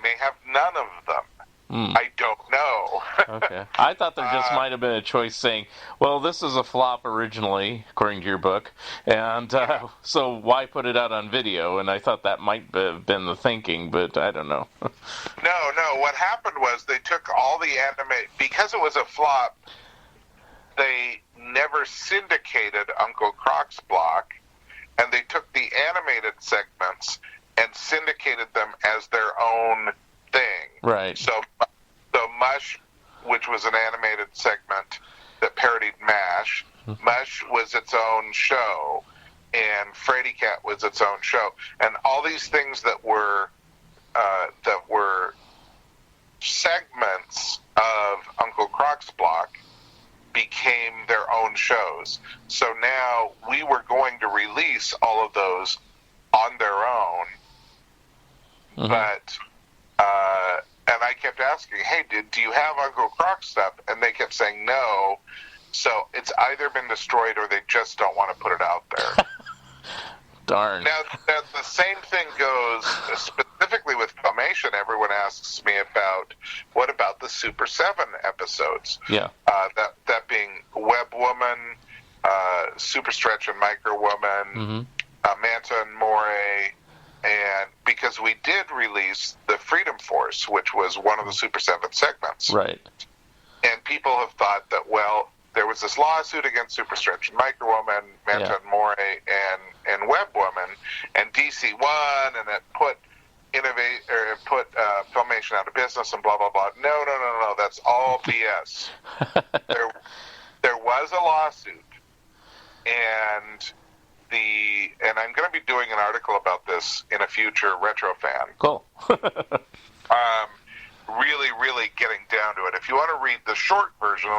may have none of them. I don't know. Okay. I thought there just might have been a choice saying, well, this is a flop originally, according to your book, and so why put it out on video? And I thought that might have been the thinking, but I don't know. No. What happened was they took all the because it was a flop, they never syndicated Uncle Croc's Block, and they took the animated segments and syndicated them as their own thing. Right. So Mush, which was an animated segment that parodied MASH, Mush was its own show, and Frady Cat was its own show, and all these things that were segments of Uncle Croc's Block became their own shows. So now we were going to release all of those on their own, but and I kept asking, hey, do you have Uncle Croc stuff? And they kept saying no. So it's either been destroyed or they just don't want to put it out there. Darn. Now, the same thing goes specifically with Filmation. Everyone asks me about, what about the Super 7 episodes? Yeah. That being Web Woman, Super Stretch and Micro Woman, Manta and Moray, and because we did release the Freedom Force, which was one of the Super 7 segments. Right. And people have thought that, well, there was this lawsuit against Super Stretch and Micro Woman, Manta and Moray, and Web Woman, and DC won, and it put Filmation out of business and blah, blah, blah. No, that's all BS. There was a lawsuit, and I'm going to be doing an article about this in a future Retro Fan. Cool. Really getting down to it. If you want to read the short version,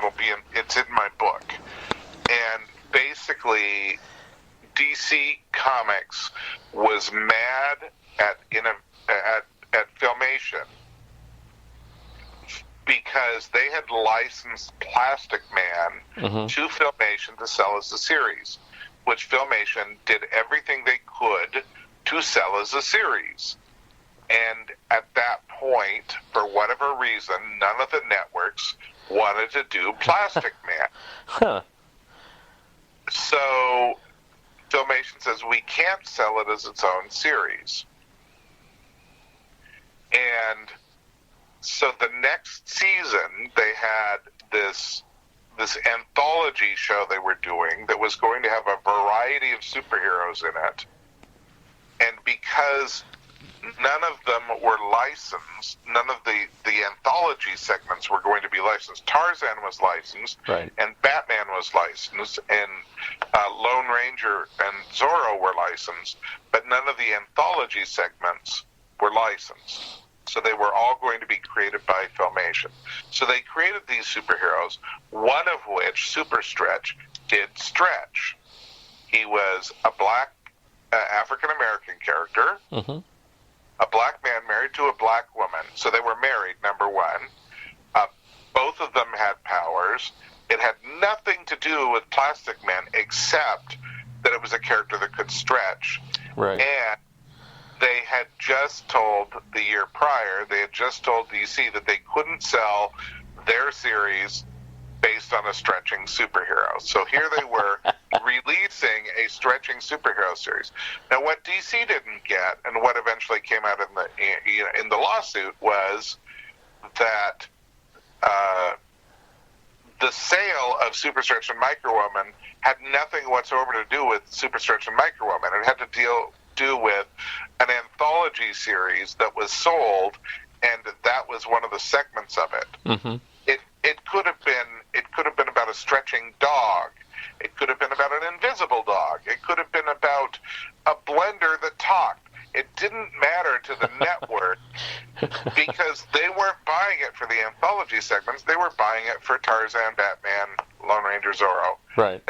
it's in my book. And basically, DC Comics was mad at Filmation because they had licensed Plastic Man to Filmation to sell as a series, which Filmation did everything they could to sell as a series. And at that point, for whatever reason, none of the networks wanted to do Plastic Man. Huh. So Filmation says, we can't sell it as its own series. And so the next season, they had this anthology show they were doing that was going to have a variety of superheroes in it. And because none of them were licensed, none of the anthology segments were going to be licensed. Tarzan was licensed, right, and Batman was licensed, and Lone Ranger and Zorro were licensed, but none of the anthology segments were licensed. So they were all going to be created by Filmation. So they created these superheroes, one of which, Super Stretch, did Stretch. He was a black African-American character, a black man married to a black woman. So they were married, number one. Both of them had powers. It had nothing to do with Plastic Man except that it was a character that could stretch. Right. And they had just told, the year prior, they had just told DC that they couldn't sell their series based on a stretching superhero. So here they were releasing a stretching superhero series. Now, what DC didn't get, and what eventually came out in the lawsuit, was that the sale of Super Stretch and Micro Woman had nothing whatsoever to do with Super Stretch and Micro Woman. It had to do with an anthology series that was sold, and that was one of the segments of it. It could have been about a stretching dog. It could have been about an invisible dog. It could have been about a blender that talked. It didn't matter to the network because they weren't buying it for the anthology segments. They were buying it for Tarzan, Batman, Lone Ranger, Zorro. Right.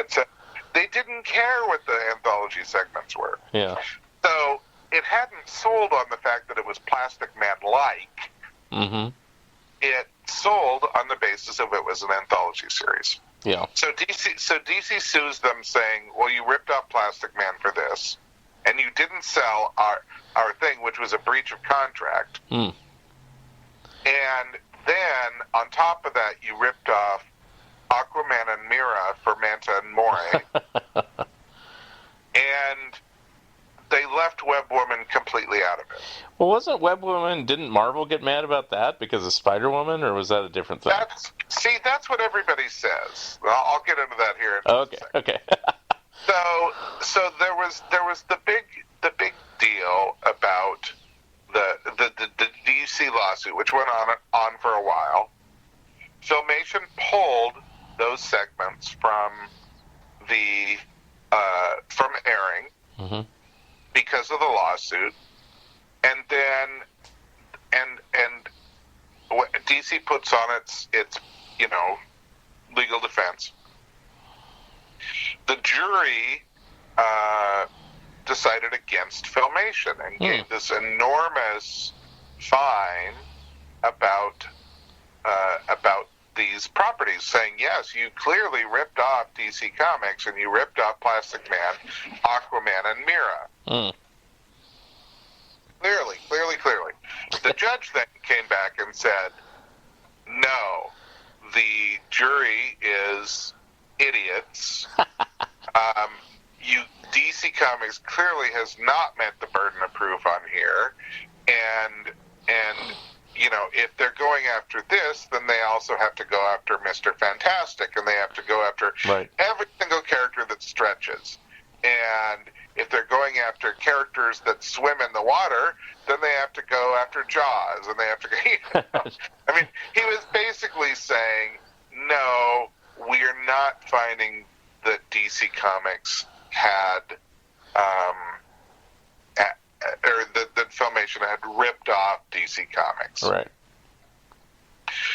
They didn't care what the anthology segments were. Yeah. So it hadn't sold on the fact that it was Plastic Man-like. It sold on the basis of it was an anthology series. Yeah. So DC sues them saying, well, you ripped off Plastic Man for this, and you didn't sell our thing, which was a breach of contract. And then, on top of that, you ripped off Aquaman and Mira for Manta and More. And they left Web Woman completely out of it. Well, wasn't Web Woman, didn't Marvel get mad about that because of Spider-Woman, or was that a different thing? That's what everybody says. I'll get into that here. Okay. So there was the big deal about the DC lawsuit, which went on for a while. Filmation pulled those segments from airing because of the lawsuit, and then what DC puts on its legal defense. The jury decided against Filmation and gave this enormous fine about these properties, saying, yes, you clearly ripped off DC Comics and you ripped off Plastic Man, Aquaman, and Mira. Clearly. The judge then came back and said, no, the jury is idiots. DC Comics clearly has not met the burden of proof on here, and if they're going after this, then they also have to go after Mr. Fantastic, and they have to go after every single character that stretches. And if they're going after characters that swim in the water, then they have to go after Jaws, and they have to go... I mean, he was basically saying, no, we're not finding that DC Comics had... or that Filmation had ripped off DC Comics. Right.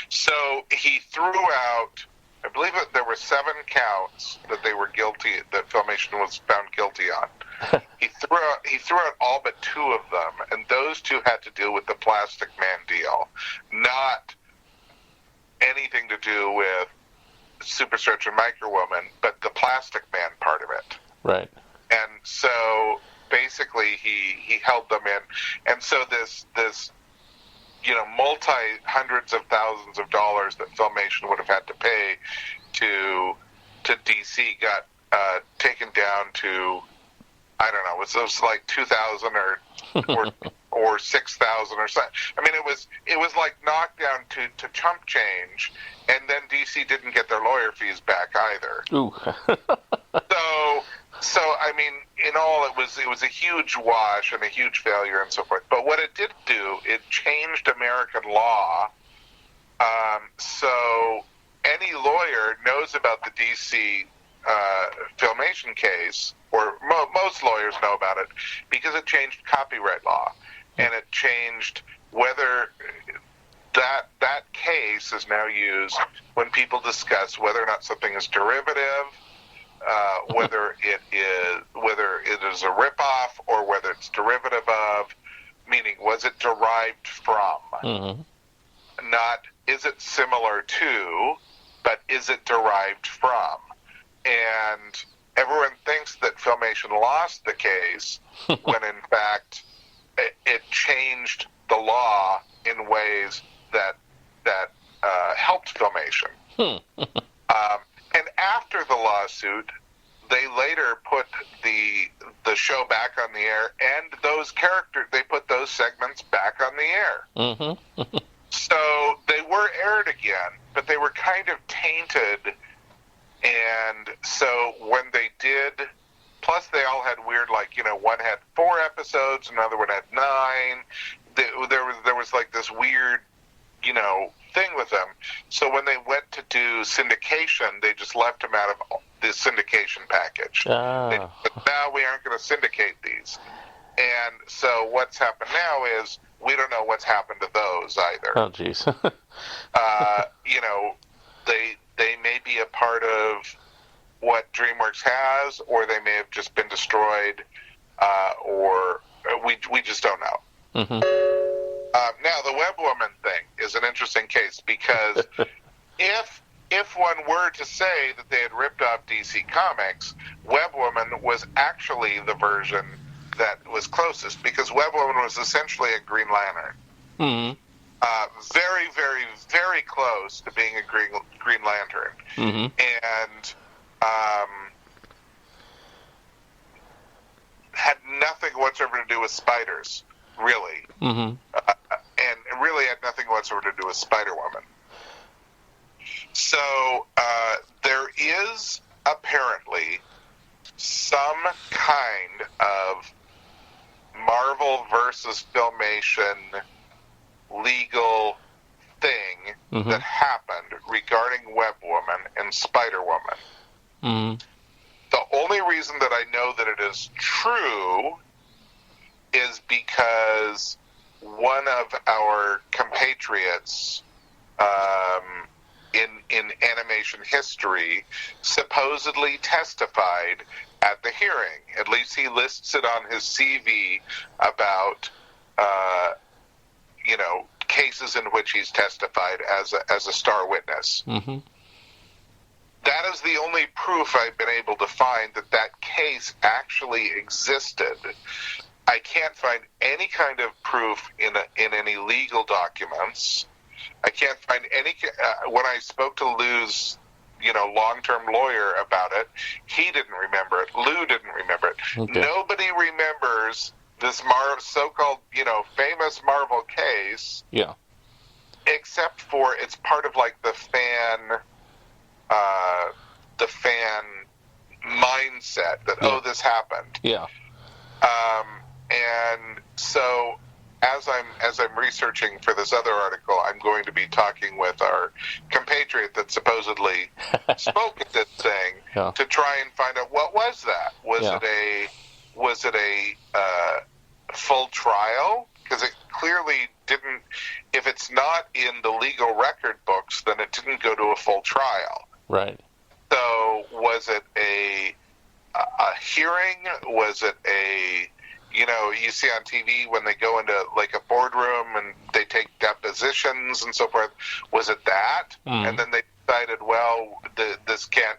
So he threw out I believe there were 7 counts that they were guilty, that Filmation was found guilty on. He threw out all but 2 of them, and those 2 had to do with the Plastic Man deal, not anything to do with Super Stretch and Micro Woman, but the Plastic Man part of it. Right. And so basically he held them in, and so this multi-hundreds of thousands of dollars that Filmation would have had to pay to DC got taken down to, I don't know, it was like 2,000 or 6,000 or something. I mean, it was like knocked down to chump change, and then DC didn't get their lawyer fees back either. Ooh. So I mean, in all, it was a huge wash and a huge failure and so forth. But what it did do, it changed American law. So any lawyer knows about the DC Filmation case, or most lawyers know about it, because it changed copyright law, and it changed whether that case is now used when people discuss whether or not something is derivative, whether it is a ripoff, or whether it's derivative of, meaning was it derived from, not is it similar to, but is it derived from. And everyone thinks that Filmation lost the case when in fact it changed the law in ways that helped Filmation. And after the lawsuit, they later put the show back on the air, and they put those segments back on the air. So they were aired again, but they were kind of tainted. And so when they did, plus they all had weird, one had 4 episodes, another one had 9. There was like this weird, thing with them. So when they went to do syndication, they just left them out of the syndication package. They said, now we aren't going to syndicate these. And so what's happened now is we don't know what's happened to those either. Oh, jeez. They may be a part of what DreamWorks has, or they may have just been destroyed, or we just don't know. Now, the Web Woman thing is an interesting case, because if one were to say that they had ripped off DC Comics, Web Woman was actually the version that was closest, because Web Woman was essentially a Green Lantern. Very, very, very close to being a Green Lantern. And had nothing whatsoever to do with spiders, really. And really had nothing whatsoever to do with Spider-Woman. So there is apparently some kind of Marvel versus Filmation legal thing that happened regarding Web Woman and Spider-Woman. The only reason that I know that it is true is because one of our compatriots in animation history supposedly testified at the hearing. At least he lists it on his CV about cases in which he's testified as a star witness. That is the only proof I've been able to find that case actually existed. I can't find any kind of proof in any legal documents. I can't find any. When I spoke to Lou's, long-term lawyer about it, he didn't remember it. Lou didn't remember it. Okay. Nobody remembers this so-called, famous Marvel case. Yeah. Except for it's part of like the fan mindset that this happened. Yeah. And so as I'm researching for this other article, I'm going to be talking with our compatriot that supposedly spoke at this thing to try and find out what was that. Was it a full trial? Because it clearly didn't. If it's not in the legal record books, then it didn't go to a full trial. Right. So was it a hearing? Was it a, you see on TV when they go into like a boardroom and they take depositions and so forth. Was it that? Mm. And then they decided, well, this can't,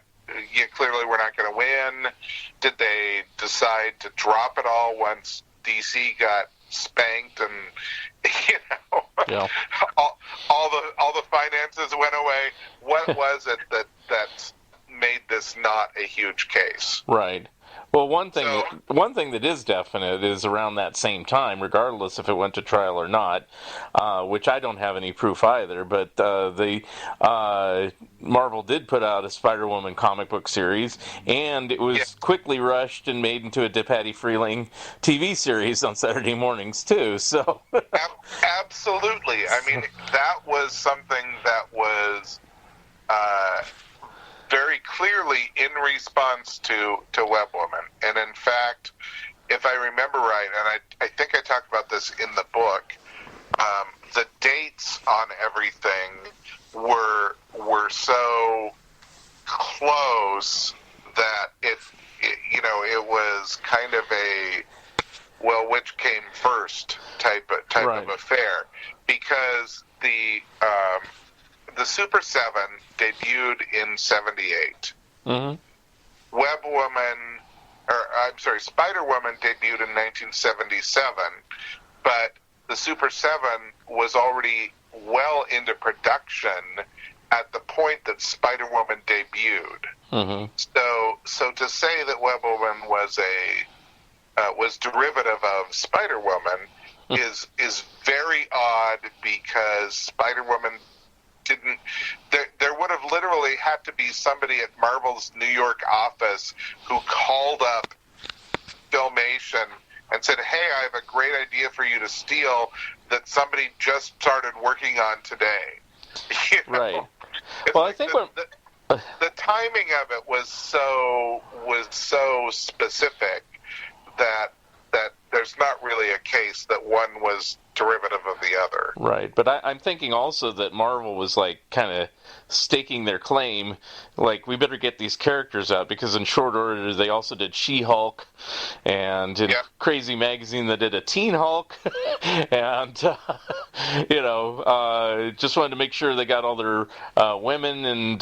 clearly we're not going to win. Did they decide to drop it all once DC got spanked and, Yeah. all the finances went away? What was it that made this not a huge case? Right. Well, one thing that is definite is around that same time, regardless if it went to trial or not, which I don't have any proof either, but Marvel did put out a Spider-Woman comic book series, and it was quickly rushed and made into a Patty Freeling TV series on Saturday mornings, too. So Absolutely. I mean, that was something that was very clearly in response to Web Woman. And in fact, if I remember right, and I think I talked about this in the book, the dates on everything were so close that it was kind of a, well, which came first type Right. of affair, because the Super 7 debuted in 78. Mm-hmm. Spider-Woman debuted in 1977, but the Super 7 was already well into production at the point that Spider-Woman debuted. Mm-hmm. So to say that Web Woman was derivative of Spider-Woman is very odd, because Spider-Woman didn't. There would have literally had to be somebody at Marvel's New York office who called up Filmation and said, "Hey, I have a great idea for you to steal that somebody just started working on today." Right. It's Well, like I think the timing of it was so specific that there's not really a case that one was derivative of the other. Right, but I'm thinking also that Marvel was like kind of staking their claim, like, we better get these characters out, because in short order they also did She-Hulk, and in Crazy Magazine they did a Teen Hulk, and just wanted to make sure they got all their women and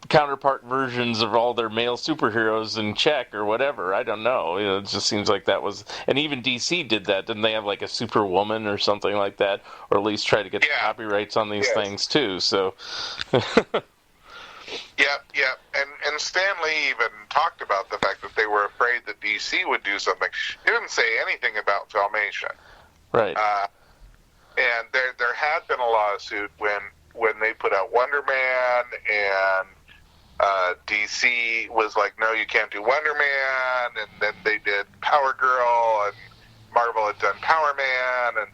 counterpart versions of all their male superheroes in check or whatever. I don't know. It just seems like that was, and even DC did that. Didn't they have like a Superwoman or something like that, or at least try to get the copyrights on these things too? So. Yep. And Stan Lee even talked about the fact that they were afraid that DC would do something. He didn't say anything about Filmation. Right. And there had been a lawsuit when they put out Wonder Man, and DC was like, no, you can't do Wonder Man, and then they did Power Girl, and Marvel had done Power Man, and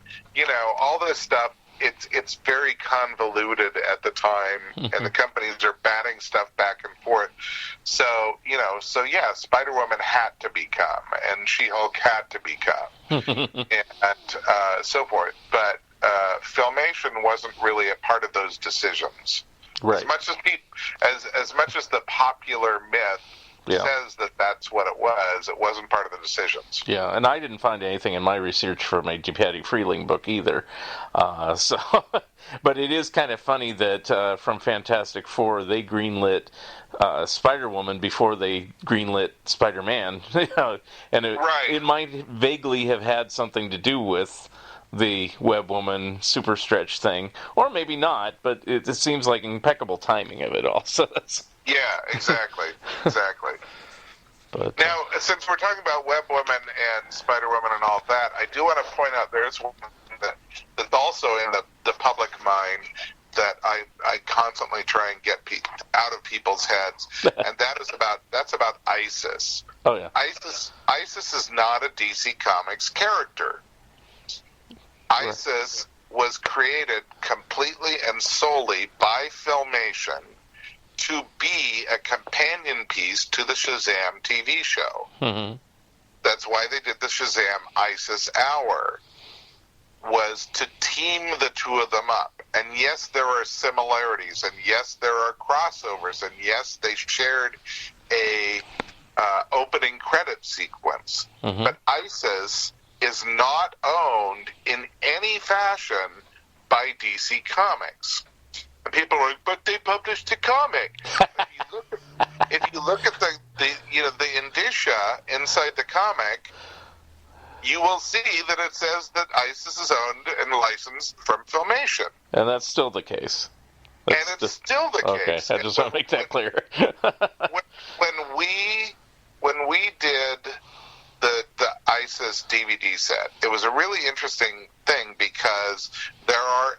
all this stuff. It's very convoluted at the time, and the companies are batting stuff back and forth. So Spider-Woman had to become, and She-Hulk had to become, and so forth. But Filmation wasn't really a part of those decisions. Right. As much as the popular myth says that that's what it wasn't part of the decisions. Yeah, and I didn't find anything in my research for my Patty Freeling book either. But it is kind of funny that from Fantastic Four they greenlit Spider-Woman before they greenlit Spider-Man, and it might vaguely have had something to do with the Web Woman super stretch thing, or maybe not, but it seems like impeccable timing of it all. So that's... Yeah, exactly. But now, since we're talking about Web Woman and Spider-Woman and all that, I do want to point out there's one that's also in the public mind that I constantly try and get out of people's heads, and that's about ISIS. Oh yeah, ISIS is not a DC Comics character. ISIS was created completely and solely by Filmation to be a companion piece to the Shazam TV show. Mm-hmm. That's why they did the Shazam ISIS Hour. was to team the two of them up. And yes, there are similarities, and yes, there are crossovers, and yes, they shared a opening credit sequence. Mm-hmm. But ISIS is not owned in any fashion by DC Comics. And people are like, but they published a comic. If you look at the indicia inside the comic, you will see that it says that ISIS is owned and licensed from Filmation. And that's still the case. It's still the case. Okay, I just want to make that clear. when we did the ISIS DVD set, it was a really interesting thing because there are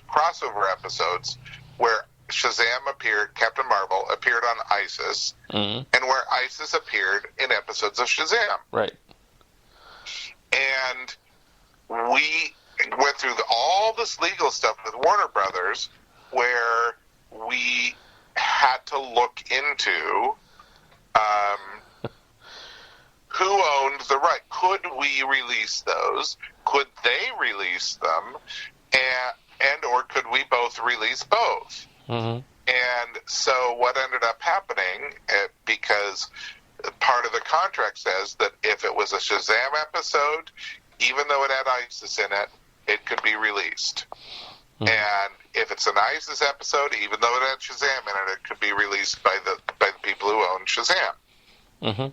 crossover episodes, where Shazam appeared, Captain Marvel appeared on ISIS, mm-hmm. and where ISIS appeared in episodes of Shazam. Right. And we went through all this legal stuff with Warner Brothers, where we had to look into who owned the right. Could we release those? Could they release them? And or could we both release both? Mm-hmm. And so what ended up happening, because part of the contract says that if it was a Shazam episode, even though it had ISIS in it, it could be released. Mm-hmm. And if it's an ISIS episode, even though it had Shazam in it, it could be released by the people who own Shazam. Mm-hmm.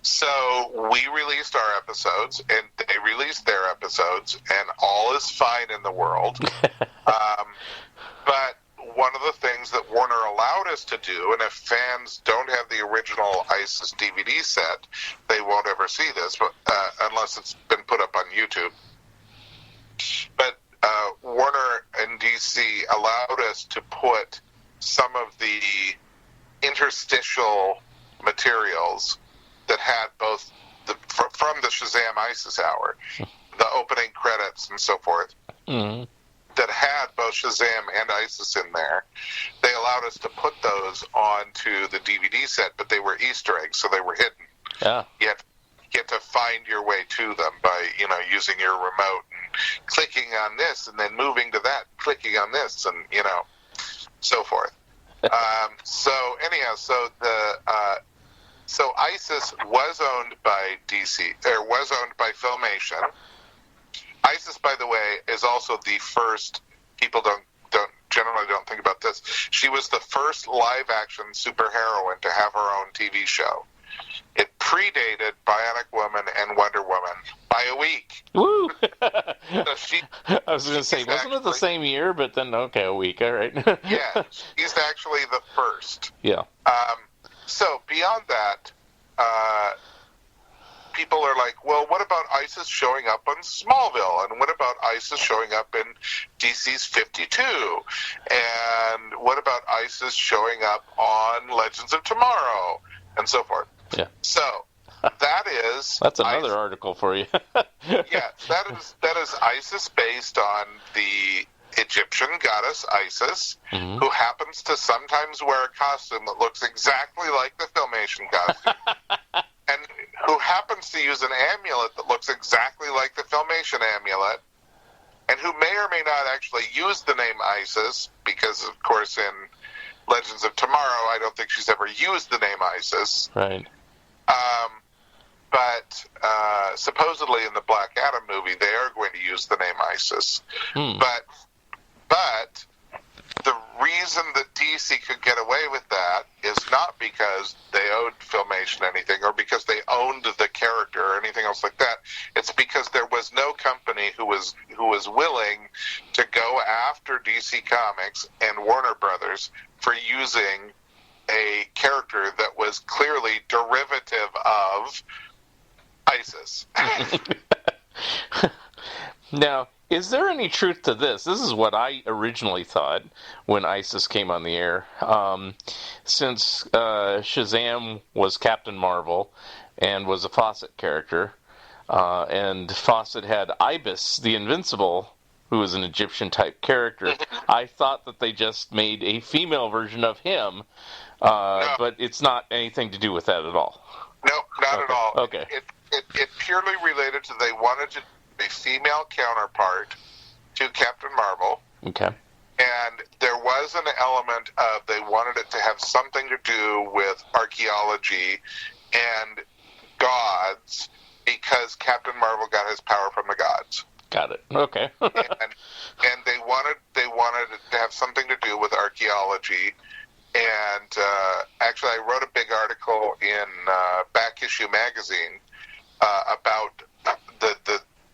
So we released our episodes, and they released their episodes, and all is fine in the world. But one of the things that Warner allowed us to do, and if fans don't have the original ISIS DVD set, they won't ever see this, but unless it's been put up on YouTube. But Warner and DC allowed us to put some of the interstitial materials that had both from the Shazam ISIS hour, the opening credits and so forth, mm-hmm. that had both Shazam and ISIS in there. They allowed us to put those onto the DVD set, but they were Easter eggs, so they were hidden. Yeah. You had to find your way to them by, using your remote and clicking on this and then moving to that, clicking on this, and, so forth. So ISIS was owned by DC, or was owned by Filmation. ISIS, by the way, is also the first. People generally don't think about this. She was the first live-action superheroine to have her own TV show. It predated Bionic Woman and Wonder Woman by a week. Woo! So I was going to say, wasn't it the same year? But then, okay, a week, all right. Yeah, she's actually the first. Yeah. So beyond that, people are like, well, what about ISIS showing up on Smallville? And what about ISIS showing up in DC's 52? And what about ISIS showing up on Legends of Tomorrow? And so forth. Yeah. So that is... That's another article for you. Yeah, that is ISIS based on the Egyptian goddess Isis, mm-hmm. who happens to sometimes wear a costume that looks exactly like the Filmation costume, and who happens to use an amulet that looks exactly like the Filmation amulet, and who may or may not actually use the name Isis, because, of course, in Legends of Tomorrow, I don't think she's ever used the name Isis. Right. But supposedly in the Black Adam movie, they are going to use the name Isis. But the reason that DC could get away with that is not because they owed Filmation anything or because they owned the character or anything else like that. It's because there was no company who was willing to go after DC Comics and Warner Brothers for using a character that was clearly derivative of ISIS. Now, is there any truth to this? This is what I originally thought when ISIS came on the air. Since Shazam was Captain Marvel and was a Fawcett character, and Fawcett had Ibis, the Invincible, who was an Egyptian-type character, I thought that they just made a female version of him, No. But it's not anything to do with that at all. No, not at all. Okay. It purely related to they wanted to be female counterpart to Captain Marvel. Okay. And there was an element of they wanted it to have something to do with archaeology and gods, because Captain Marvel got his power from the gods. Got it. Okay. and they wanted it to have something to do with archaeology. And actually, I wrote a big article in Back Issue magazine about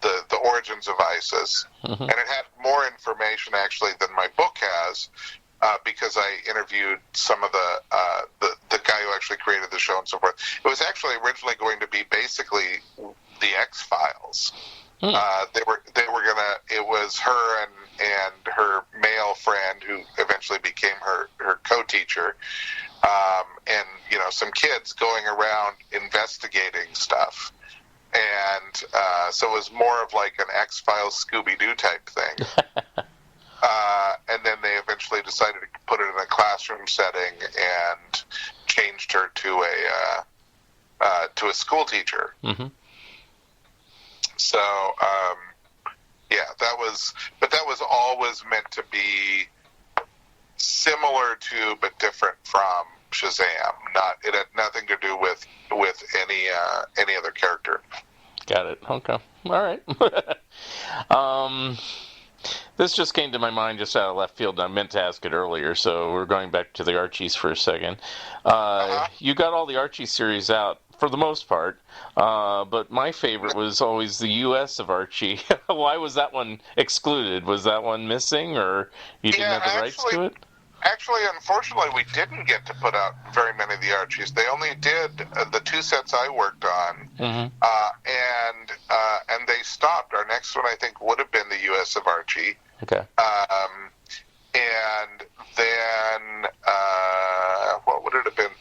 the origins of ISIS, and it had more information actually than my book has, because I interviewed some of the guy who actually created the show and so forth. It was actually originally going to be basically the X-Files. They were gonna. It was her and her male friend who eventually became her co-teacher, and some kids going around investigating stuff. And so it was more of like an X-Files Scooby-Doo type thing. And then they eventually decided to put it in a classroom setting and changed her to a school teacher. Mm-hmm. So, that was always meant to be similar to, but different from Shazam. It had nothing to do with any other character. Got it. Okay. All right. This just came to my mind just out of left field, and I meant to ask it earlier, so we're going back to the Archies for a second. You got all the Archie series out, for the most part, but my favorite was always the U.S. of Archie. Why was that one excluded? Was that one missing, or you didn't have the rights to it? Actually, unfortunately, we didn't get to put out very many of the Archies. They only did the two sets I worked on, and they stopped. Our next one, I think, would have been the U.S. of Archie. Okay. And then, what would it have been?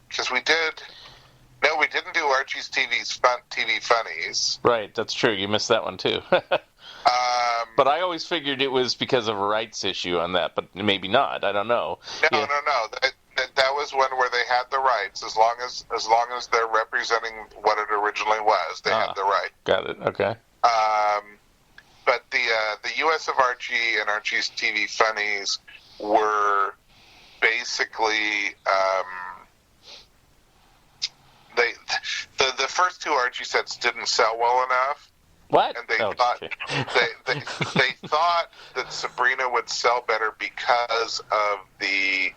Because we didn't do Archie's TV Funnies. Right, that's true. You missed that one, too. But I always figured it was because of a rights issue on that, but maybe not. I don't know. No. That was one where they had the rights. As long as they're representing what it originally was, they had the right. Got it. Okay. But the U.S. of Archie and Archie's TV Funnies were basically the first two Archie sets didn't sell well enough. What? And they thought that Sabrina would sell better because of the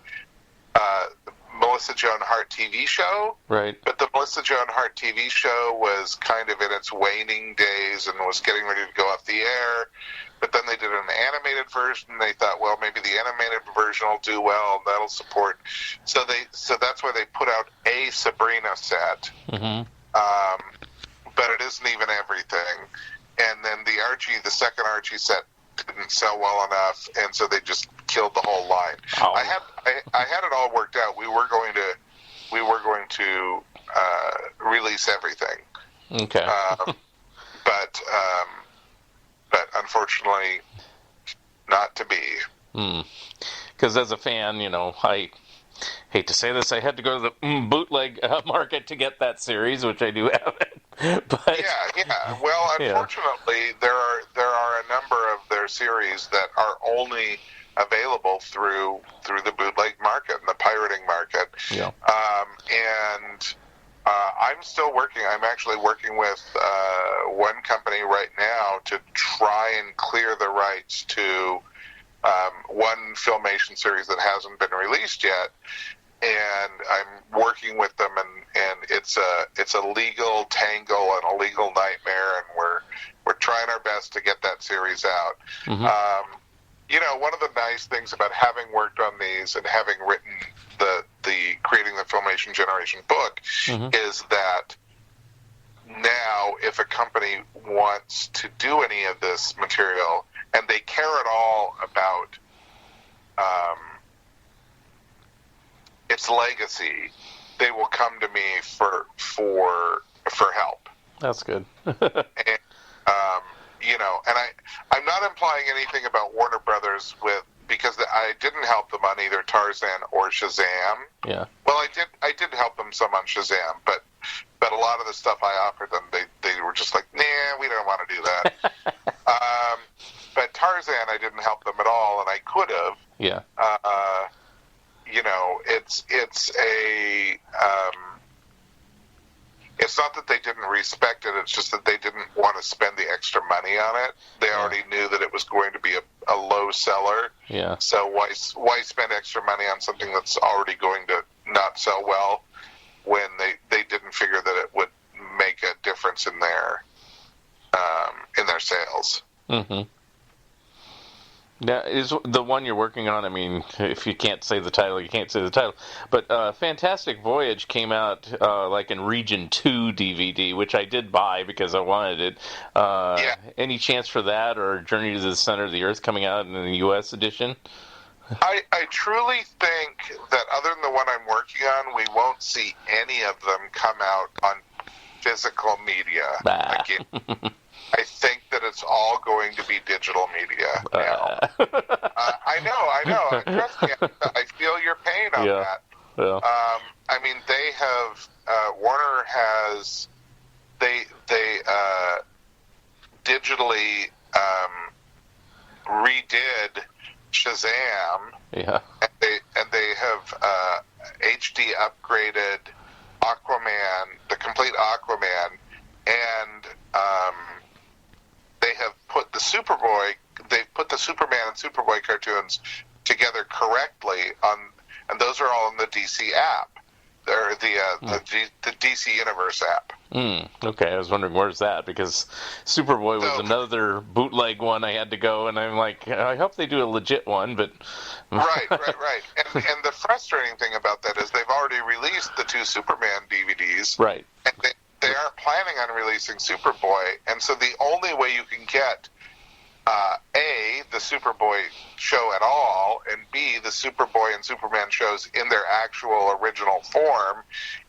Melissa Joan Hart TV show. Right. But the Melissa Joan Hart TV show was kind of in its waning days and was getting ready to go off the air. But then they did an animated version, and they thought, well, maybe the animated version will do well, and that'll support. So that's why they put out a Sabrina set. Mm-hmm. But it isn't even everything. And then the second Archie set didn't sell well enough, and so they just killed the whole line. Oh. I had it all worked out. We were going to release everything. Okay. But unfortunately, not to be. Because as a fan, I hate to say this, I had to go to the bootleg market to get that series, which I do have it. But yeah. Well, unfortunately, there are a number of their series that are only available through the bootleg market and the pirating market. Yeah. And I'm still working. I'm actually working with one company right now to try and clear the rights to one Filmation series that hasn't been released yet, and I'm working with them, and it's a legal tangle and a legal nightmare, and we're trying our best to get that series out. Mm-hmm. One of the nice things about having worked on these and having written the Creating the Filmation Generation book is that now if a company wants to do any of this material and they care at all about its legacy, they will come to me for help. That's good. And, I'm not implying anything about Warner Brothers because I didn't help them on either Tarzan or Shazam. Yeah. Well, I did help them some on Shazam, but a lot of the stuff I offered them, they were just like, nah, we don't want to do that. But Tarzan, I didn't help them at all, and I could have. Yeah. It's not that they didn't respect it, it's just that they didn't want to spend the extra money on it. They already knew that it was going to be a low seller. Yeah. So why spend extra money on something that's already going to not sell well when they didn't figure that it would make a difference in their sales. Mm-hmm. Now, is the one you're working on, I mean, if you can't say the title, you can't say the title, but Fantastic Voyage came out like in Region 2 DVD, which I did buy because I wanted it. Yeah. Any chance for that, or Journey to the Center of the Earth coming out in the U.S. edition? I truly think that other than the one I'm working on, we won't see any of them come out on physical media again. I think that it's all going to be digital media now. I know. Trust me, I feel your pain on that. Yeah. I mean, they have Warner has they digitally redid Shazam. Yeah. And they have HD upgraded Aquaman, the complete Aquaman, and they have put the Superman and Superboy cartoons together correctly and those are all in the DC app. They're the DC Universe app. Okay, I was wondering where's that, because Superboy was another bootleg one I had to go, and I'm like, I hope they do a legit one, but... Right. And the frustrating thing about that is they've already released the 2 Superman DVDs. Right. And they aren't planning on releasing Superboy, and so the only way you can get A, the Superboy show at all, and B, the Superboy and Superman shows in their actual original form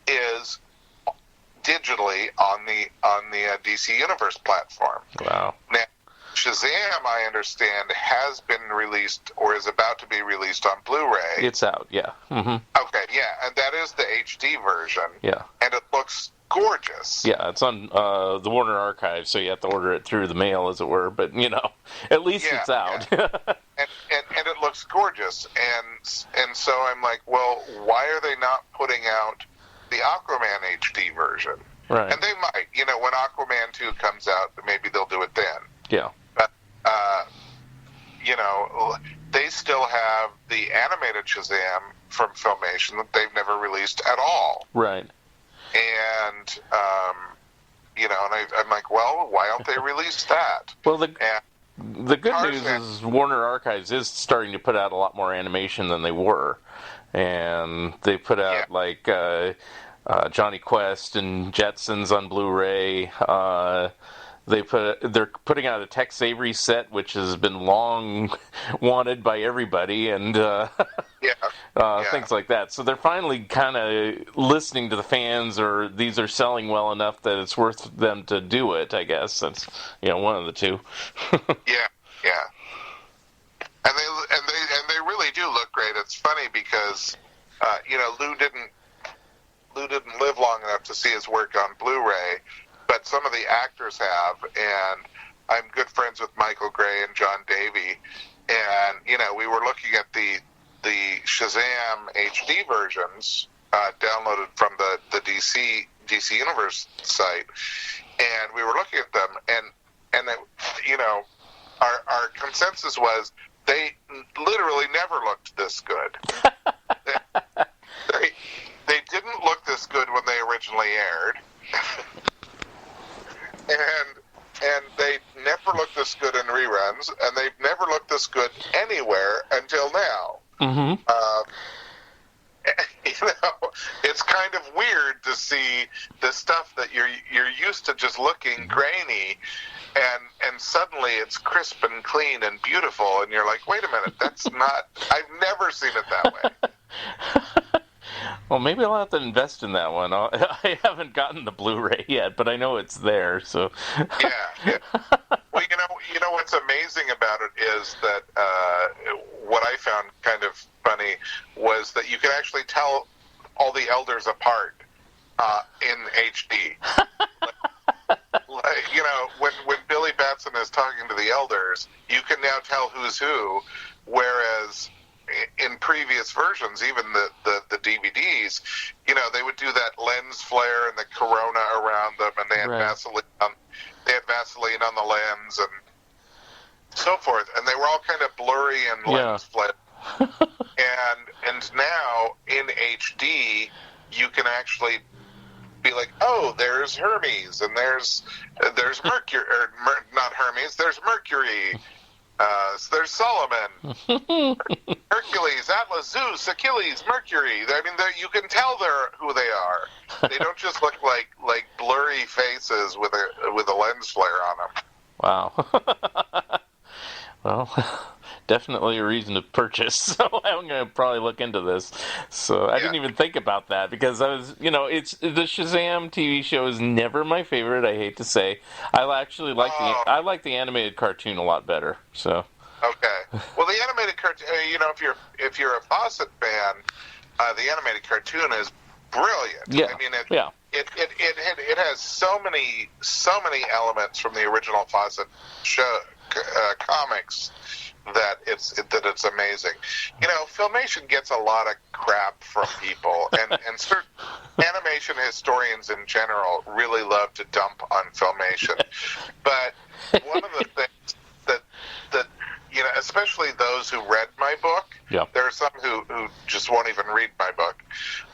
is digitally on the DC Universe platform. Wow. Now, Shazam, I understand, has been released or is about to be released on Blu-ray. It's out, yeah. Mm-hmm. Okay, yeah, and that is the HD version. Yeah. And it looks gorgeous. Yeah, it's on the Warner Archive, so you have to order it through the mail, as it were. But at least it's out. Yeah. and it looks gorgeous. And so I'm like, well, why are they not putting out the Aquaman HD version? Right. And they might. When Aquaman 2 comes out, maybe they'll do it then. Yeah. But they still have the animated Shazam from Filmation that they've never released at all. Right. And, I'm like, well, why don't they release that? Well, the good news is Warner Archives is starting to put out a lot more animation than they were. And they put out, Johnny Quest and Jetsons on Blu-ray. They're putting out a Tex Avery set, which has been long wanted by everybody, and things like that. So they're finally kind of listening to the fans, or these are selling well enough that it's worth them to do it. I guess that's one of the two. Yeah. And they really do look great. It's funny because Lou didn't live long enough to see his work on Blu-ray. But some of the actors have, and I'm good friends with Michael Gray and John Davey, and we were looking at the Shazam HD versions downloaded from the DC Universe site, and we were looking at them, and our consensus was they literally never looked this good. They didn't look this good when they originally aired. And they never looked this good in reruns, and they've never looked this good anywhere until now. Mm-hmm. It's kind of weird to see the stuff that you're used to just looking grainy, and suddenly it's crisp and clean and beautiful, and you're like, wait a minute, that's not. I've never seen it that way. Well, maybe I'll have to invest in that one. I haven't gotten the Blu-ray yet, but I know it's there. So yeah. Well, you know what's amazing about it is that what I found kind of funny was that you can actually tell all the elders apart in HD. when Billy Batson is talking to the elders, you can now tell who's who, whereas in previous versions, even the DVDs, they would do that lens flare and the corona around them, and they had Vaseline on the lens and so forth, and they were all kind of blurry and lens flare. and now in HD, you can actually be like, oh, there's Hermes, and there's Mercury, or not Hermes, there's Mercury. There's Solomon, Hercules, Atlas, Zeus, Achilles, Mercury. I mean, you can tell who they are. They don't just look like blurry faces with a lens flare on them. Wow. Well, definitely a reason to purchase. So I'm going to probably look into this. So I didn't even think about that because I was, it's the Shazam TV show is never my favorite. I hate to say, I actually like I like the animated cartoon a lot better. So okay, well, the animated cartoon, if you're a Fawcett fan, the animated cartoon is brilliant. Yeah. I mean, it has so many elements from the original Fawcett show. Comics that it's amazing. Filmation gets a lot of crap from people, and certain animation historians in general really love to dump on Filmation. But one of the things that especially those who read my book, there are some who just won't even read my book.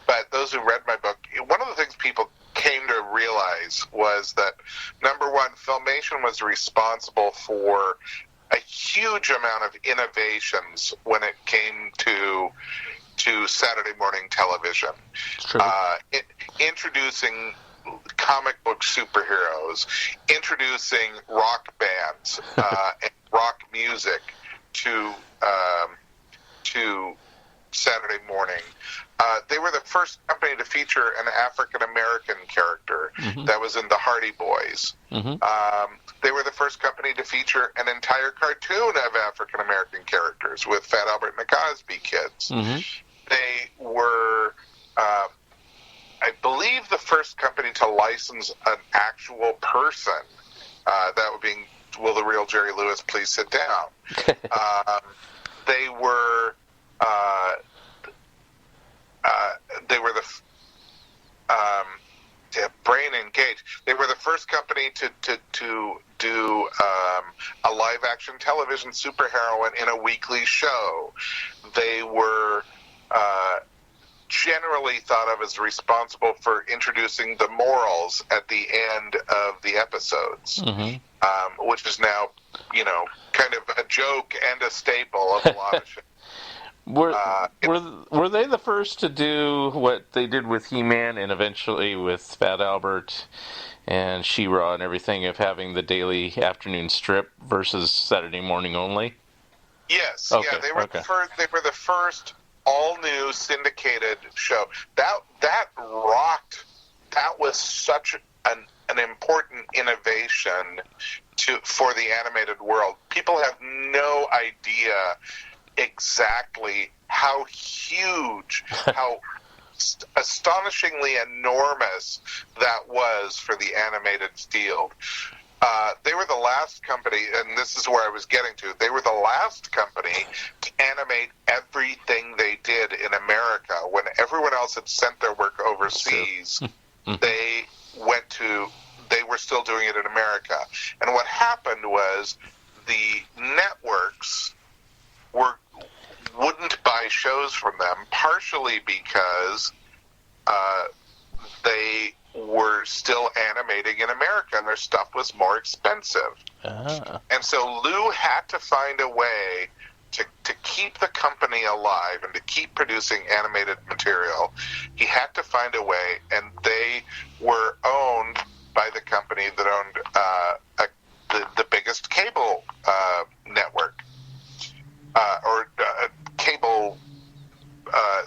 But those who read my book, one of the things people came to realize was that, number one, Filmation was responsible for a huge amount of innovations when it came to Saturday morning television. True. Introducing comic book superheroes, introducing rock bands and rock music to Saturday morning. They were the first company to feature an African-American character that was in the Hardy Boys. They were the first company to feature an entire cartoon of African-American characters with Fat Albert and the Cosby Kids. They were, I believe, the first company to license an actual person. That would be, will the real Jerry Lewis please sit down? They were... they were the brain engaged. They were the first company to do a live action television superheroine in a weekly show. They were generally thought of as responsible for introducing the morals at the end of the episodes, which is now kind of a joke and a staple of a lot of shows. Were they the first to do what they did with He-Man and eventually with Fat Albert and She-Ra and everything, of having the daily afternoon strip versus Saturday morning only? Yes, okay, they were the first. They were the first all-new syndicated show. That rocked. That was such an important innovation for the animated world. People have no idea exactly how huge, how astonishingly enormous that was for the animated field. They were the last company, and this is where I was getting to, they were the last company to animate everything they did in America. When everyone else had sent their work overseas, they were still doing it in America. And what happened was the networks wouldn't buy shows from them, partially because they were still animating in America and their stuff was more expensive. And so Lou had to find a way to keep the company alive and to keep producing animated material. He had to find a way, and they were owned by the company that owned the biggest cable network. Or cable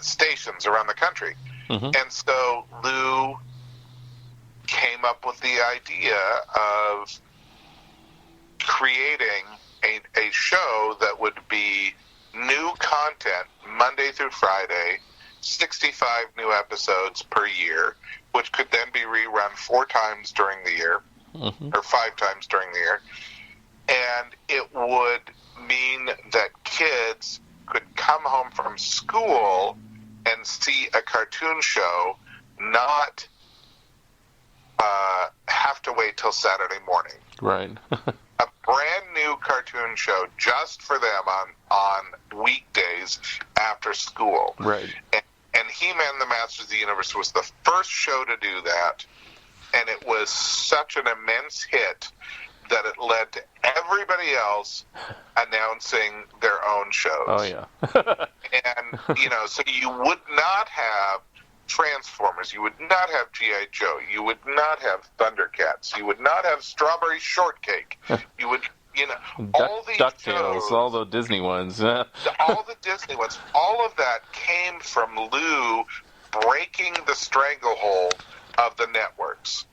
stations around the country. And so Lou came up with the idea of creating a show that would be new content Monday through Friday, 65 new episodes per year, which could then be rerun 4 times during the year. or 5 times during the year. And it would mean that kids could come home from school and see a cartoon show, not have to wait till Saturday morning. Right. A brand new cartoon show just for them on weekdays after school. Right. And He-Man the Masters of the Universe was the first show to do that, and it was such an immense hit that it led to everybody else announcing their own shows. Oh, yeah. And, so you would not have Transformers, you would not have G.I. Joe, you would not have Thundercats, you would not have Strawberry Shortcake, you would, all these DuckTales, shows, all the Disney ones. all the Disney ones, all of that came from Lou breaking the stranglehold of the networks.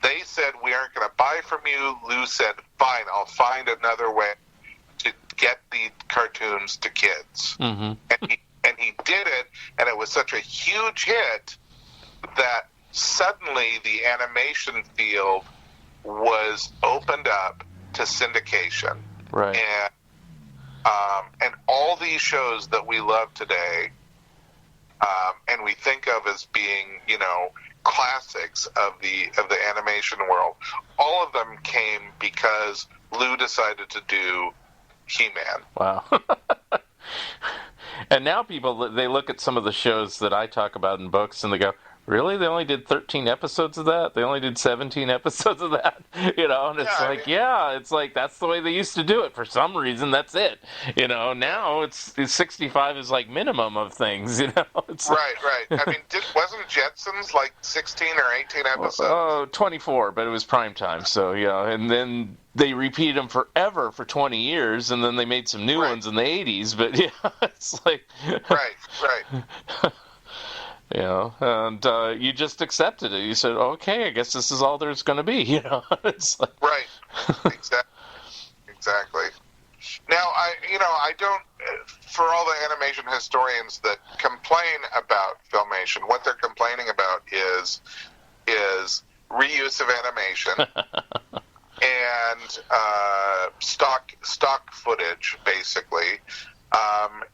They said, we aren't going to buy from you. Lou said, fine, I'll find another way to get the cartoons to kids. Mm-hmm. And he did it, and it was such a huge hit that suddenly the animation field was opened up to syndication. Right. And all these shows that we love today, and we think of as being, classics of the animation world, all of them came because Lou decided to do He-Man. Wow. And now people, they look at some of the shows that I talk about in books and they go, really? They only did 13 episodes of that? They only did 17 episodes of that? And it's like, that's the way they used to do it. For some reason, that's it. Now it's 65 is like minimum of things, It's right. I mean, wasn't Jetsons like 16 or 18 episodes? Oh, 24, but it was prime time, so, and then they repeated them forever for 20 years, and then they made some new ones in the 80s, but, it's like... Right. And you just accepted it. You said, okay, I guess this is all there's going to be, It's like... Right. Exactly. Now, I don't, for all the animation historians that complain about Filmation, what they're complaining about is reuse of animation and stock footage, basically.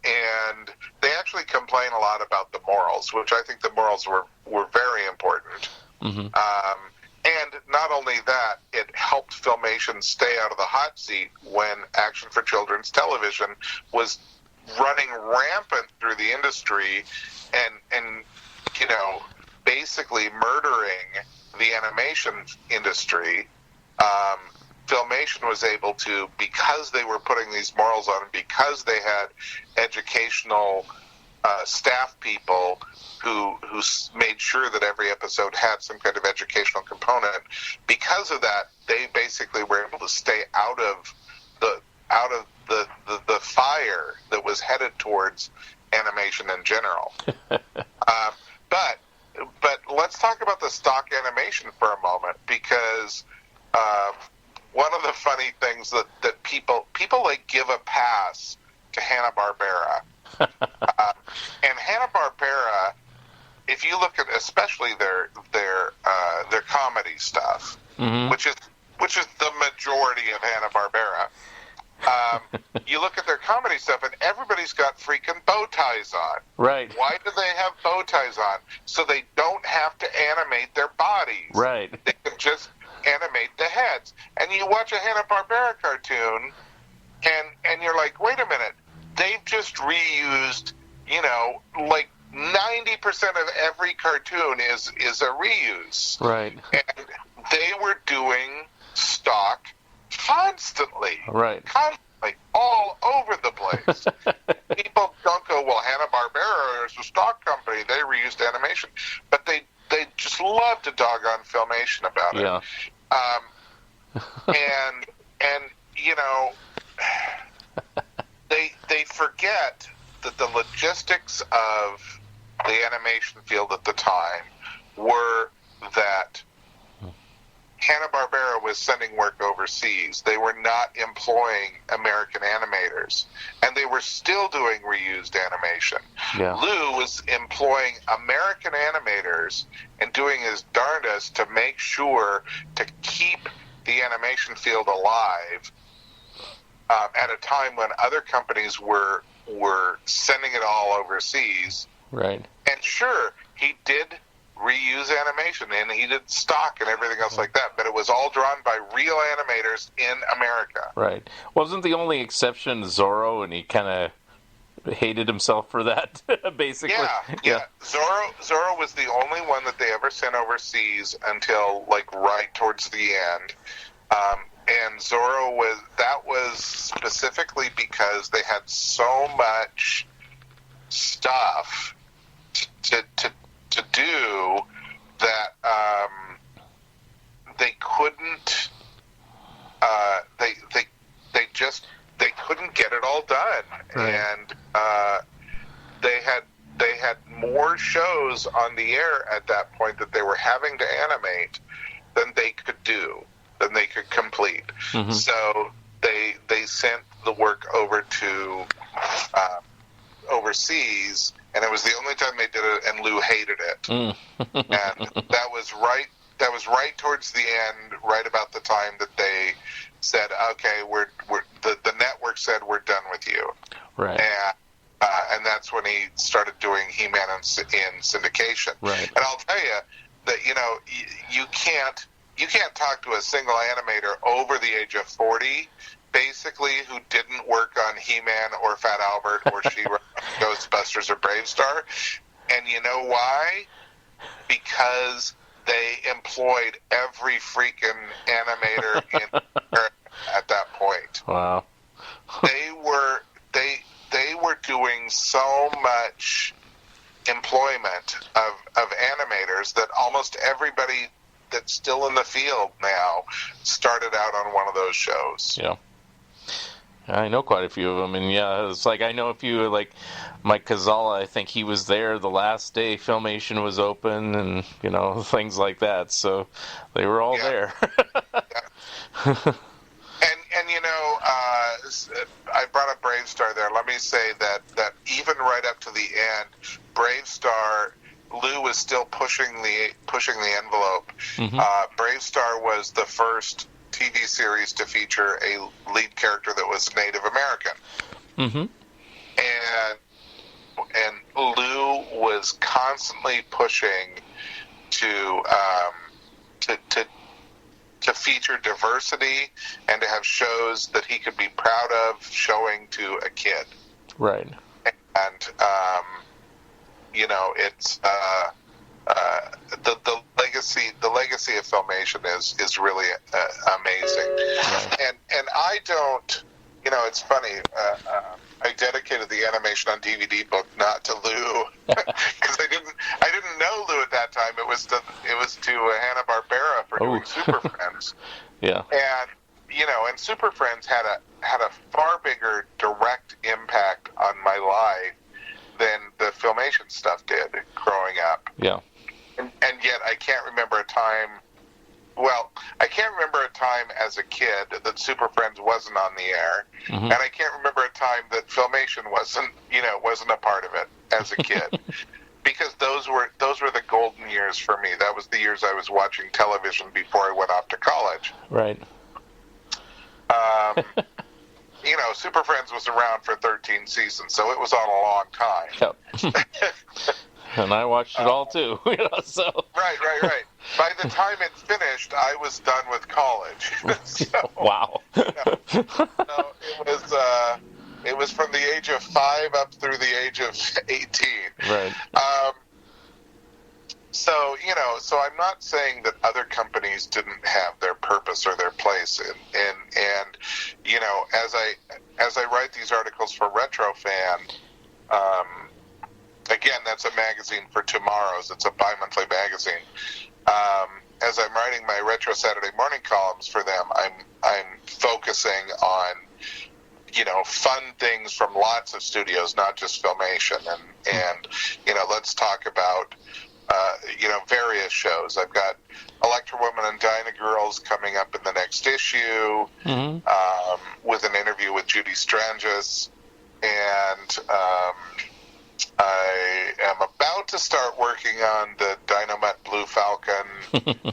And they actually complain a lot about the morals, which I think the morals were very important. Mm-hmm. And not only that, it helped Filmation stay out of the hot seat when Action for Children's Television was running rampant through the industry and basically murdering the animation industry. Filmation was able to, because they were putting these morals on, because they had educational staff people who made sure that every episode had some kind of educational component. Because of that, they basically were able to stay out of the fire that was headed towards animation in general. But let's talk about the stock animation for a moment, because one of the funny things that people like give a pass to Hanna-Barbera. And Hanna-Barbera, if you look at especially their comedy stuff, mm-hmm. which is the majority of Hanna-Barbera, you look at their comedy stuff and everybody's got freaking bow ties on. Right. Why do they have bow ties on? So they don't have to animate their bodies. Right. They can just animate the heads. And you watch a Hanna-Barbera cartoon and you're like, wait a minute, they've just reused, like 90% of every cartoon is a reuse. Right. And they were doing stock constantly. Right. Constantly. All over the place. People don't go, well, Hanna-Barbera is a stock company. They reused animation. But they just love to dog on Filmation about it. Yeah. And they forget that the logistics of the animation field at the time were that Hanna-Barbera was sending work overseas. They were not employing American animators, and they were still doing reused animation. Yeah. Lou was employing American animators and doing his darndest to make sure to keep the animation field alive at a time when other companies were sending it all overseas. Right. And sure, he did reuse animation, and he did stock and everything else like that, but it was all drawn by real animators in America. Right. Wasn't the only exception Zorro, and he kind of hated himself for that, basically? Yeah. Zorro was the only one that they ever sent overseas until, like, right towards the end. And Zorro was specifically because they had so much stuff to do that they couldn't they couldn't get it all done. Right. And they had more shows on the air at that point that they were having to animate than they could do, than they could complete. Mm-hmm. So they sent the work over to overseas, and it was the only time they did it, and Lou hated it. And that was right towards the end, right about the time that they said, okay, the network said we're done with you. Right. And that's when he started doing He-Man in syndication. Right. And I'll tell you that, you know, you can't talk to a single animator over the age of 40, basically, who didn't work on He-Man or Fat Albert or She-Ra, Ghostbusters or Bravestar. And you know why? Because they employed every freaking animator in America at that point. Wow. They were doing so much employment of animators that almost everybody that's still in the field now started out on one of those shows. Yeah. I know quite a few of them, and yeah, it's like I know a few, like Mike Cazala. I think he was there the last day Filmation was open, and you know, things like that. So they were all there. And you know, I brought up Bravestar there. Let me say that even right up to the end, Bravestar, Lou was still pushing the envelope. Mm-hmm. Bravestar was the first TV series to feature a lead character that was Native American. Mm-hmm. And Lou was constantly pushing to feature diversity and to have shows that he could be proud of showing to a kid. Right. And you know, it's the legacy of Filmation is really amazing. Right. And I don't, you know, it's funny. I dedicated the animation on DVD book not to Lou because I didn't know Lou at that time. It was to Hanna-Barbera for doing Super Friends. Yeah. And you know, and Super Friends had a far bigger direct impact on my life than the Filmation stuff did growing up. Yeah. And yet I can't remember a time. Well, I can't remember a time as a kid that Super Friends wasn't on the air, Mm-hmm. and I can't remember a time that Filmation wasn't a part of it as a kid, because those were the golden years for me. That was the years I was watching television before I went off to college. Right. You know, Super Friends was around for 13 seasons, so it was on a long time. Yep. And I watched it all too. You know, so. Right. By the time it finished, I was done with college. So, wow. So it was from the age of 5 up through the age of 18. Right. So, you know, so I'm not saying that other companies didn't have their purpose or their place, and you know, as I write these articles for RetroFan, again, that's a magazine for tomorrows. It's a bi-monthly magazine. As I'm writing my Retro Saturday morning columns for them, I'm focusing on, you know, fun things from lots of studios, not just Filmation, and you know, let's talk about various shows. I've got Electra Woman and Dinah Girls coming up in the next issue, with an interview with Judy Strangis, and I am about to start working on the Dynamite Blue Falcon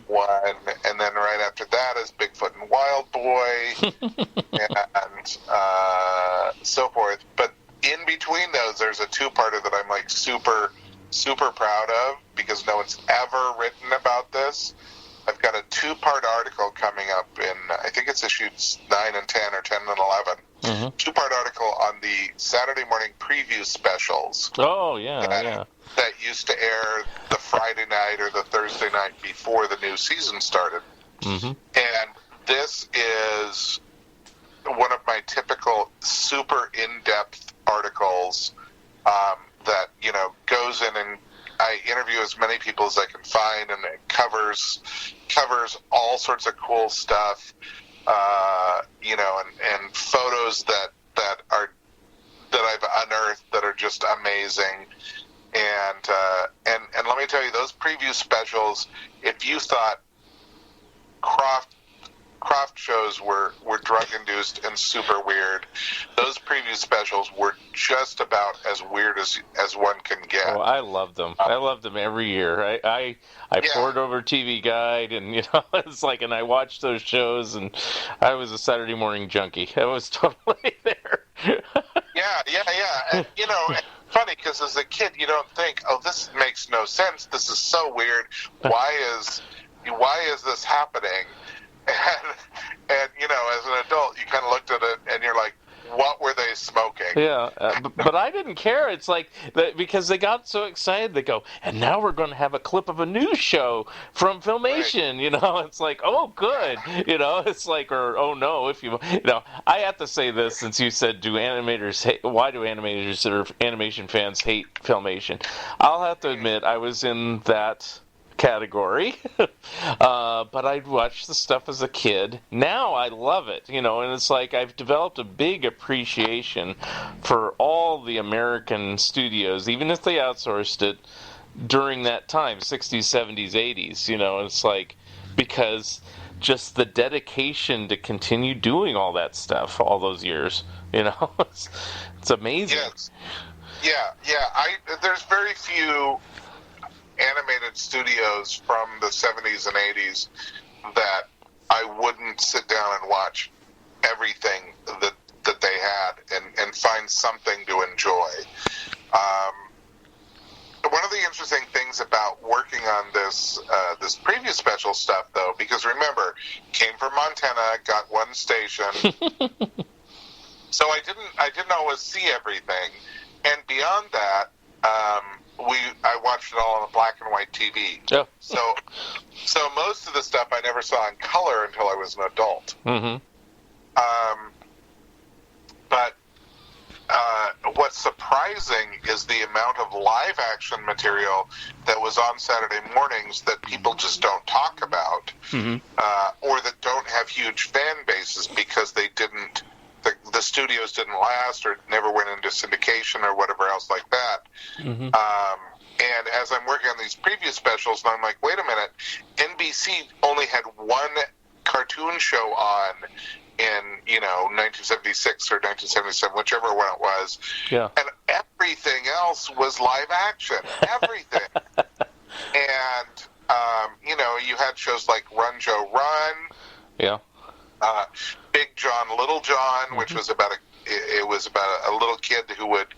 one, and then right after that is Bigfoot and Wild Boy, and so forth. But in between those, there's a two-parter that I'm like super proud of, because no one's ever written about this. I've got a two-part article coming up in, I think it's issues 9 and 10 or 10 and 11. Two-part article on the Saturday morning preview specials. Oh, yeah, that used to air the Friday night or the Thursday night before the new season started. And this is one of my typical super in-depth articles that, goes in and I interview as many people as I can find, and it covers all sorts of cool stuff, and photos that I've unearthed that are just amazing. And let me tell you, those preview specials, if you thought Croft shows were drug-induced and super weird, those preview specials were just about as weird as one can get. Oh, I loved them. I loved them every year. I poured over TV Guide, and it's like, and I watched those shows, and I was a Saturday morning junkie. I was totally there. Yeah. And, funny, because as a kid, you don't think, oh, this makes no sense. This is so weird. Why is this happening? And as an adult, you kind of looked at it and you're like, what were they smoking? Yeah, but I didn't care. It's like, because they got so excited, they go, and now we're going to have a clip of a news show from Filmation, It's like, oh, good, It's like, or, oh, no, if I have to say this, since you said, why do animators or animation fans hate Filmation? I'll have to admit, I was in that category, but I'd watched the stuff as a kid. Now I love it, and it's like I've developed a big appreciation for all the American studios, even if they outsourced it during that time, 60s, 70s, 80s, it's like, because just the dedication to continue doing all that stuff all those years, it's amazing. Yes. Yeah. There's very few animated studios from the 70s and 80s that I wouldn't sit down and watch everything that they had and find something to enjoy. One of the interesting things about working on this preview special stuff, though, because remember, came from Montana, got one station, so I didn't always see everything, and beyond that, I watched it all on a black and white TV. Yeah. So most of the stuff I never saw in color until I was an adult. But what's surprising is the amount of live action material that was on Saturday mornings that people just don't talk about, or that don't have huge fan bases because they didn't. The studios didn't last, or never went into syndication, or whatever else like that. And as I'm working on these preview specials, and I'm like, wait a minute, NBC only had one cartoon show on in 1976 or 1977, whichever one it was. Yeah. And everything else was live action. Everything. And you had shows like Run Joe Run. Yeah. Big John, Little John, which was about a little kid who would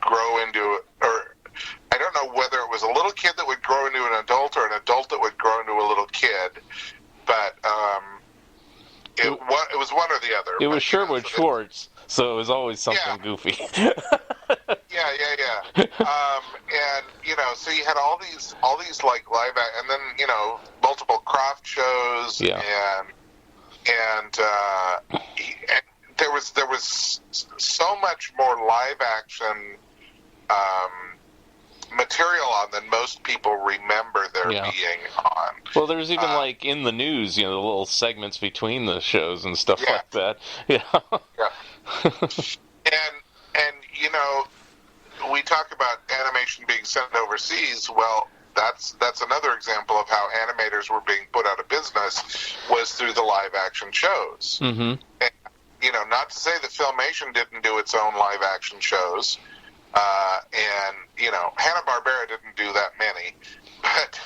grow into, or I don't know whether it was a little kid that would grow into an adult or an adult that would grow into a little kid, but it was one or the other. It was Sherwood Schwartz, so it was always something goofy. Yeah. And so you had all these like live, and then multiple Croft shows, and there was so much more live action material on than most people remember there being on. Well, there's even like in the news, the little segments between the shows and stuff like that. Yeah. And we talk about animation being sent overseas. Well, that's another example of how animators were being put out of business, was through the live action shows. Mm-hmm. And, not to say that Filmation didn't do its own live action shows, and Hanna-Barbera didn't do that many, but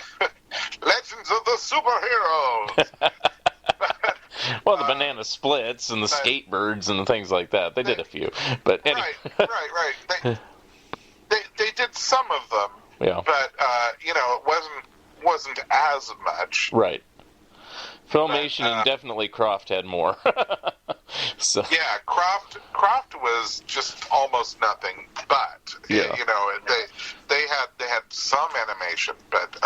Legends of the Superheroes. Well, the Banana Splits and the Skatebirds and things like that. They did a few, but anyway. Right. They did some of them, yeah. But it wasn't as much. Right. Filmation and definitely Croft had more. So. Yeah, Croft was just almost nothing, but yeah. They had some animation, but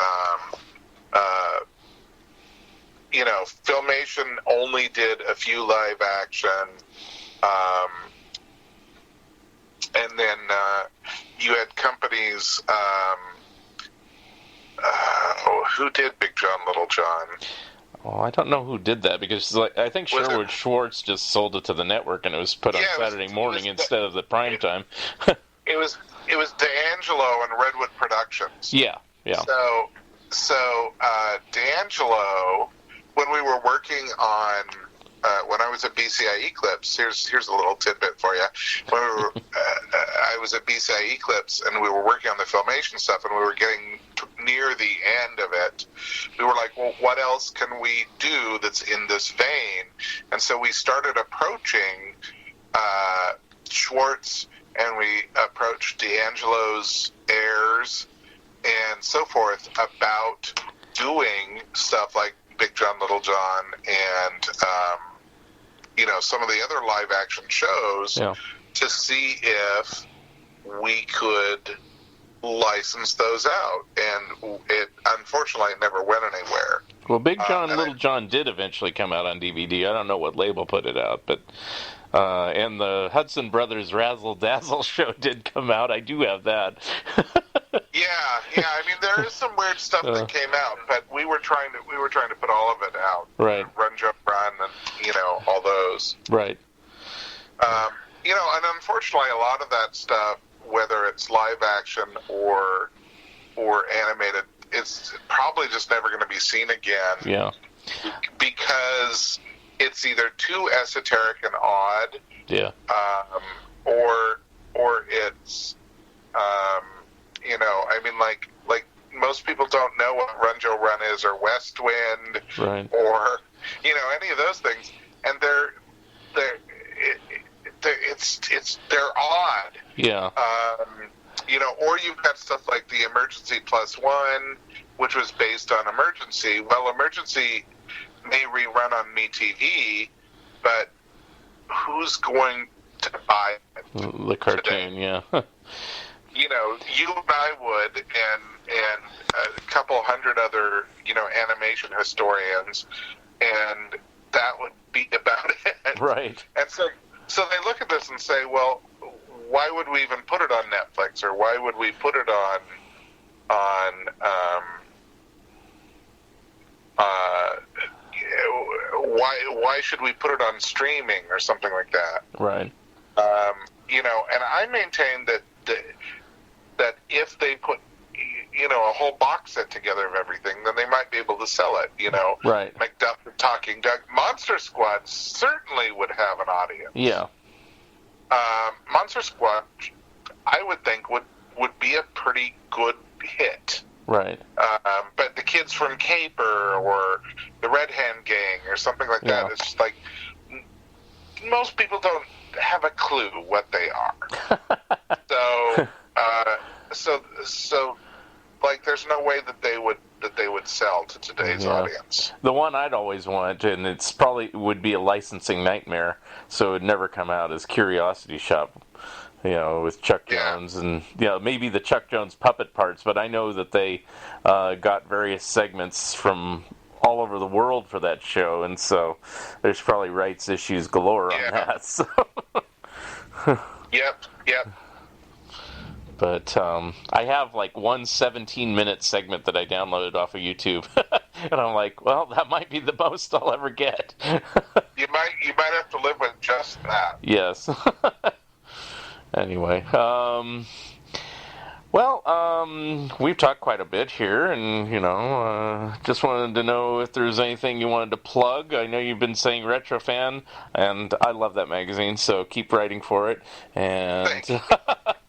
Filmation only did a few live action, and then you had companies. Who did Big John, Little John? Well, I don't know who did that, because I think Sherwood Schwartz just sold it to the network, and it was put on Saturday morning instead of the prime time. It was D'Angelo and Redwood Productions. Yeah. So D'Angelo, when we were working on, when I was at BCI Eclipse, here's a little tidbit for you. When I was at BCI Eclipse, and we were working on the Filmation stuff, and we were getting near the end of it, we were like, well, what else can we do that's in this vein? And so we started approaching Schwartz, and we approached D'Angelo's heirs and so forth about doing stuff like Big John, Little John, and some of the other live action shows, to see if we could license those out, and it unfortunately never went anywhere. Well, Big John, Little John did eventually come out on DVD. I don't know what label put it out, but and the Hudson Brothers Razzle Dazzle show did come out. I do have that. Yeah. I mean, there is some weird stuff that came out, but we were trying to put all of it out. Right. Run, Jump, Run, and all those. Right. And unfortunately, a lot of that stuff, whether it's live action or animated, it's probably just never going to be seen again. Yeah. Because it's either too esoteric and odd. Yeah. Or it's I mean, like most people don't know what Run Joe Run is, or West Wind, right, or any of those things, and they're odd. Yeah. Or you've got stuff like the Emergency Plus One, which was based on Emergency. Well, Emergency may rerun on MeTV, but who's going to buy it? The cartoon, today? Yeah. You and I would, and a couple hundred other, animation historians, and that would be about it. Right. And so they look at this and say, well, why would we even put it on Netflix, or why would we put it on why should we put it on streaming or something like that? Right. And I maintain that if they put a whole box set together of everything, then they might be able to sell it. Right. McDuck and Talking Duck, Monster Squad certainly would have an audience. Yeah. Monster Squad, I would think would be a pretty good hit. Right. But the Kids from Caper or the Red Hand Gang or something like that, it's just like most people don't have a clue what they are. So like there's no way that they would sell to today's audience. The one I'd always want, and it's probably would be a licensing nightmare, so it would never come out, is Curiosity Shop. With Chuck Jones and maybe the Chuck Jones puppet parts, but I know that they got various segments from all over the world for that show, and so there's probably rights issues galore on that. So. Yep. But I have like one 17-minute segment that I downloaded off of YouTube, and I'm like, well, that might be the most I'll ever get. You might have to live with just that. Yes. Anyway, well, Well, we've talked quite a bit here, and, just wanted to know if there's anything you wanted to plug. I know you've been saying Retrofan, and I love that magazine, so keep writing for it. And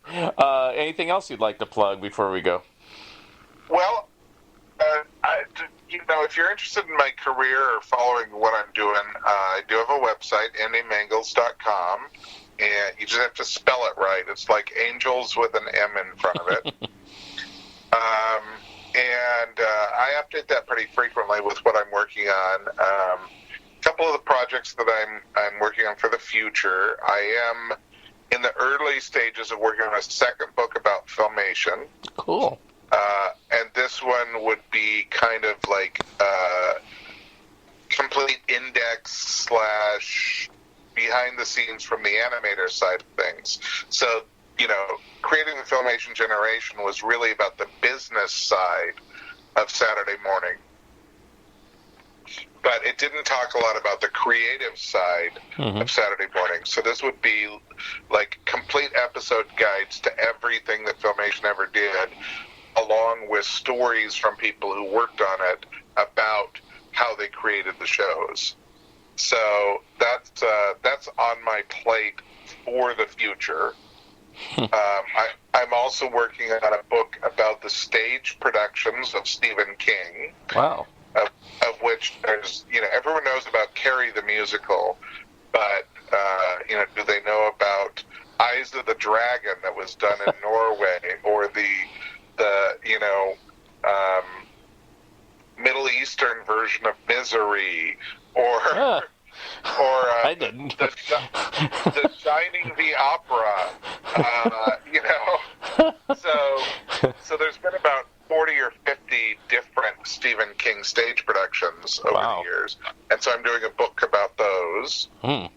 anything else you'd like to plug before we go? Well, if you're interested in my career or following what I'm doing, I do have a website, andymangels.com, and you just have to spell it right. It's like angels with an M in front of it. And I update that pretty frequently with what I'm working on. A couple of the projects that I'm working on for the future, I am in the early stages of working on a second book about Filmation. Cool. And this one would be kind of like complete index / behind the scenes from the animator side of things. So, creating the Filmation generation was really about the business side of Saturday morning. But it didn't talk a lot about the creative side of Saturday morning. So this would be like complete episode guides to everything that Filmation ever did, along with stories from people who worked on it about how they created the shows. So that's on my plate for the future. I'm also working on a book about the stage productions of Stephen King. Wow. Of which there's, everyone knows about Carrie the musical, but, do they know about Eyes of the Dragon that was done in Norway, or the Middle Eastern version of Misery, or I didn't. the Shining the Opera, So there's been about 40 or 50 different Stephen King stage productions over the years, and so I'm doing a book about those. And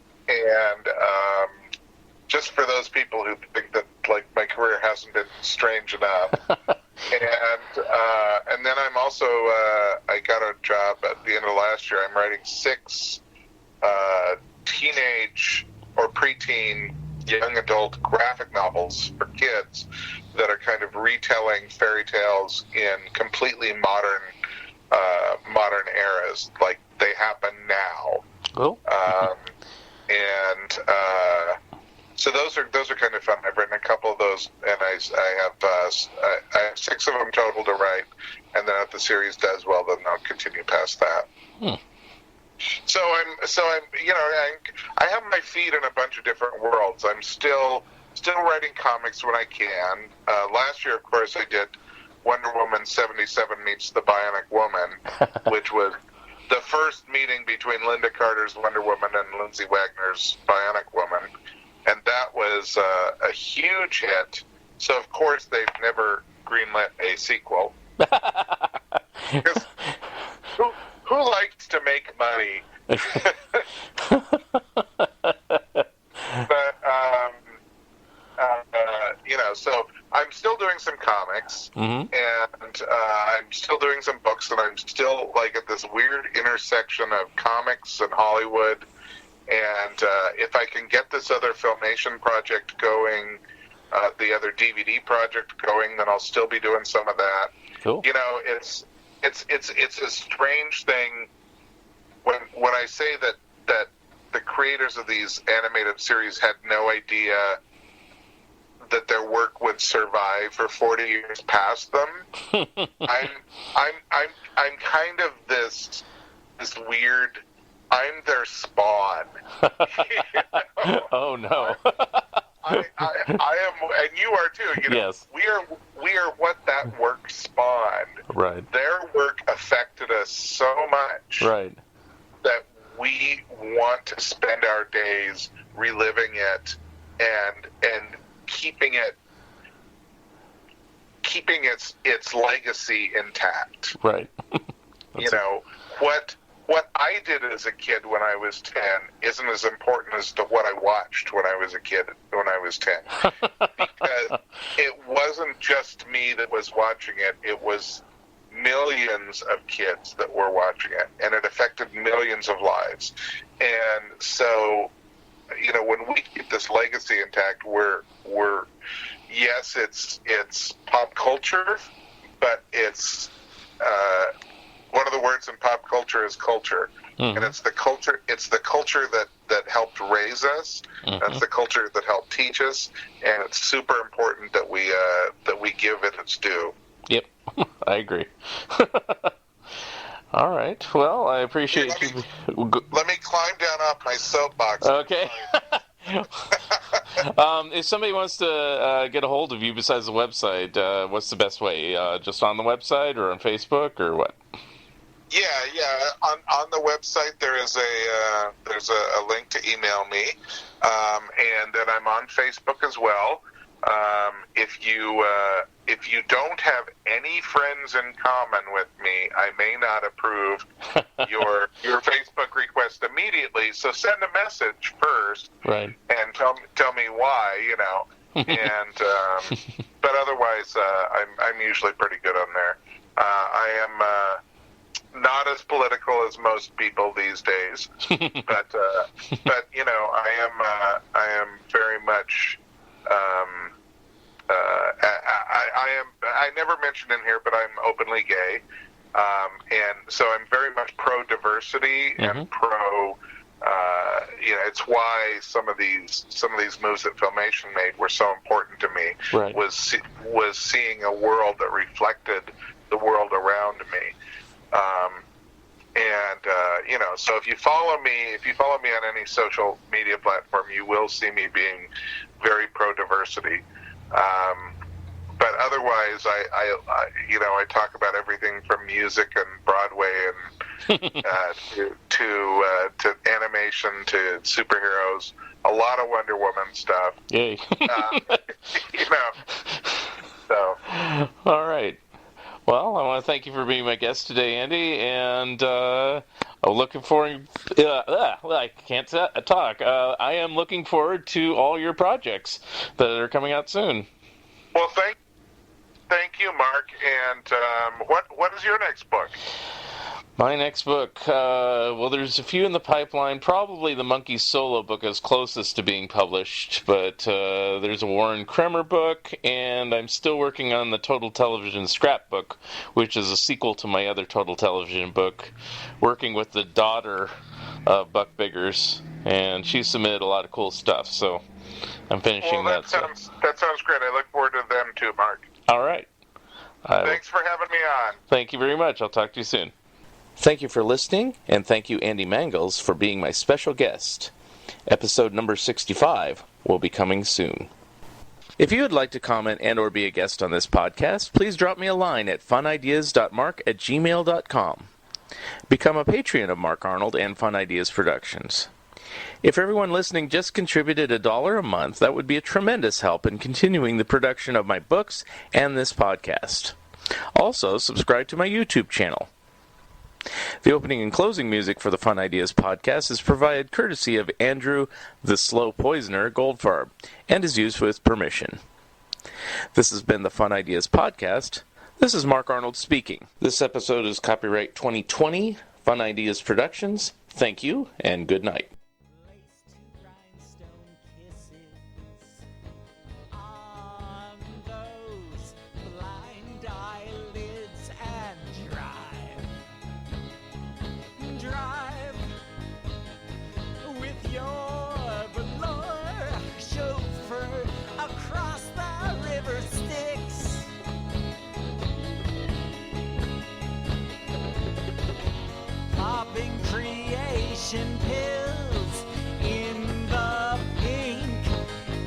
just for those people who think that my career hasn't been strange enough. And then I'm also I got a job at the end of last year. I'm writing 6 teenage or preteen young adult graphic novels for kids that are kind of retelling fairy tales in completely modern eras, like they happen now. Cool. So those are kind of fun. I've written a couple of those, and I have 6 of them total to write, and then if the series does well, then I'll continue past that. So I'm I have my feet in a bunch of different worlds. I'm still writing comics when I can. Last year, of course, I did Wonder Woman 77 Meets the Bionic Woman, which was the first meeting between Linda Carter's Wonder Woman and Lindsay Wagner's Bionic Woman. And that was a huge hit. So, of course, they've never greenlit a sequel. Because who likes to make money? But, so I'm still doing some comics, and I'm still doing some books, and I'm still, at this weird intersection of comics and Hollywood. And if I can get this other Filmation project going, the other DVD project going, then I'll still be doing some of that. Cool. It's a strange thing when I say that the creators of these animated series had no idea that their work would survive for 40 years past them. I'm kind of this weird. I'm their spawn. Oh no! I am, and you are too. Yes. We are what that work spawned. Right. Their work affected us so much. Right. That we want to spend our days reliving it and keeping its legacy intact. Right. What I did as a kid when I was 10 isn't as important as to what I watched when I was a kid when I was 10. Because it wasn't just me that was watching it. It was millions of kids that were watching it, and it affected millions of lives. And so, when we keep this legacy intact, we're yes, it's pop culture, but it's one of the words in pop culture is culture, and it's the culture. It's the culture that helped raise us. That's the culture that helped teach us, and it's super important that we give it its due. Yep, I agree. All right. Well, I appreciate you. Let me climb down off my soapbox. Okay. If somebody wants to get a hold of you besides the website, what's the best way? Just on the website or on Facebook or what? Yeah. On the website there's a link to email me, and then I'm on Facebook as well. If you don't have any friends in common with me, I may not approve your Facebook request immediately. So send a message first, right? And tell me why, you know. And but otherwise, I'm usually pretty good on there. I am not as political as most people these days, but you know, I am very much. I never mentioned in here, but I'm openly gay, and so I'm very much pro diversity and pro. You know, it's why some of these moves that Filmation made were so important to me. Right. Was seeing a world that reflected the world around me. You know, so if you follow me on any social media platform, you will see me being very pro diversity. But otherwise, I talk about everything from music and Broadway and to animation to superheroes. A lot of Wonder Woman stuff. Yay! You know. So. All right. Well, I want to thank you for being my guest today, Andy, and I'm looking forward. I can't talk. I am looking forward to all your projects that are coming out soon. Well, thank you, Mark. And what is your next book? My next book, well, there's a few in the pipeline. Probably the Monkey Solo book is closest to being published, but there's a Warren Kremer book, and I'm still working on the Total Television Scrapbook, which is a sequel to my other Total Television book, working with the daughter of Buck Biggers, and she submitted a lot of cool stuff, so I'm finishing that. That sounds great. I look forward to them too, Mark. All right. Thanks for having me on. Thank you very much. I'll talk to you soon. Thank you for listening, and thank you, Andy Mangels, for being my special guest. Episode number 65 will be coming soon. If you would like to comment and or be a guest on this podcast, please drop me a line at funideas.mark@gmail.com. Become a Patreon of Mark Arnold and Fun Ideas Productions. If everyone listening just contributed $1 a month, that would be a tremendous help in continuing the production of my books and this podcast. Also, subscribe to my YouTube channel. The opening and closing music for the Fun Ideas podcast is provided courtesy of Andrew the Slow Poisoner Goldfarb and is used with permission. This has been the Fun Ideas podcast. This is Mark Arnold speaking. This episode is copyright 2020, Fun Ideas Productions. Thank you, and good night. Pills in the pink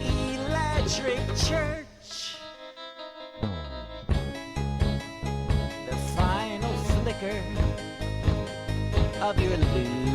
electric church. The final flicker of your illusion.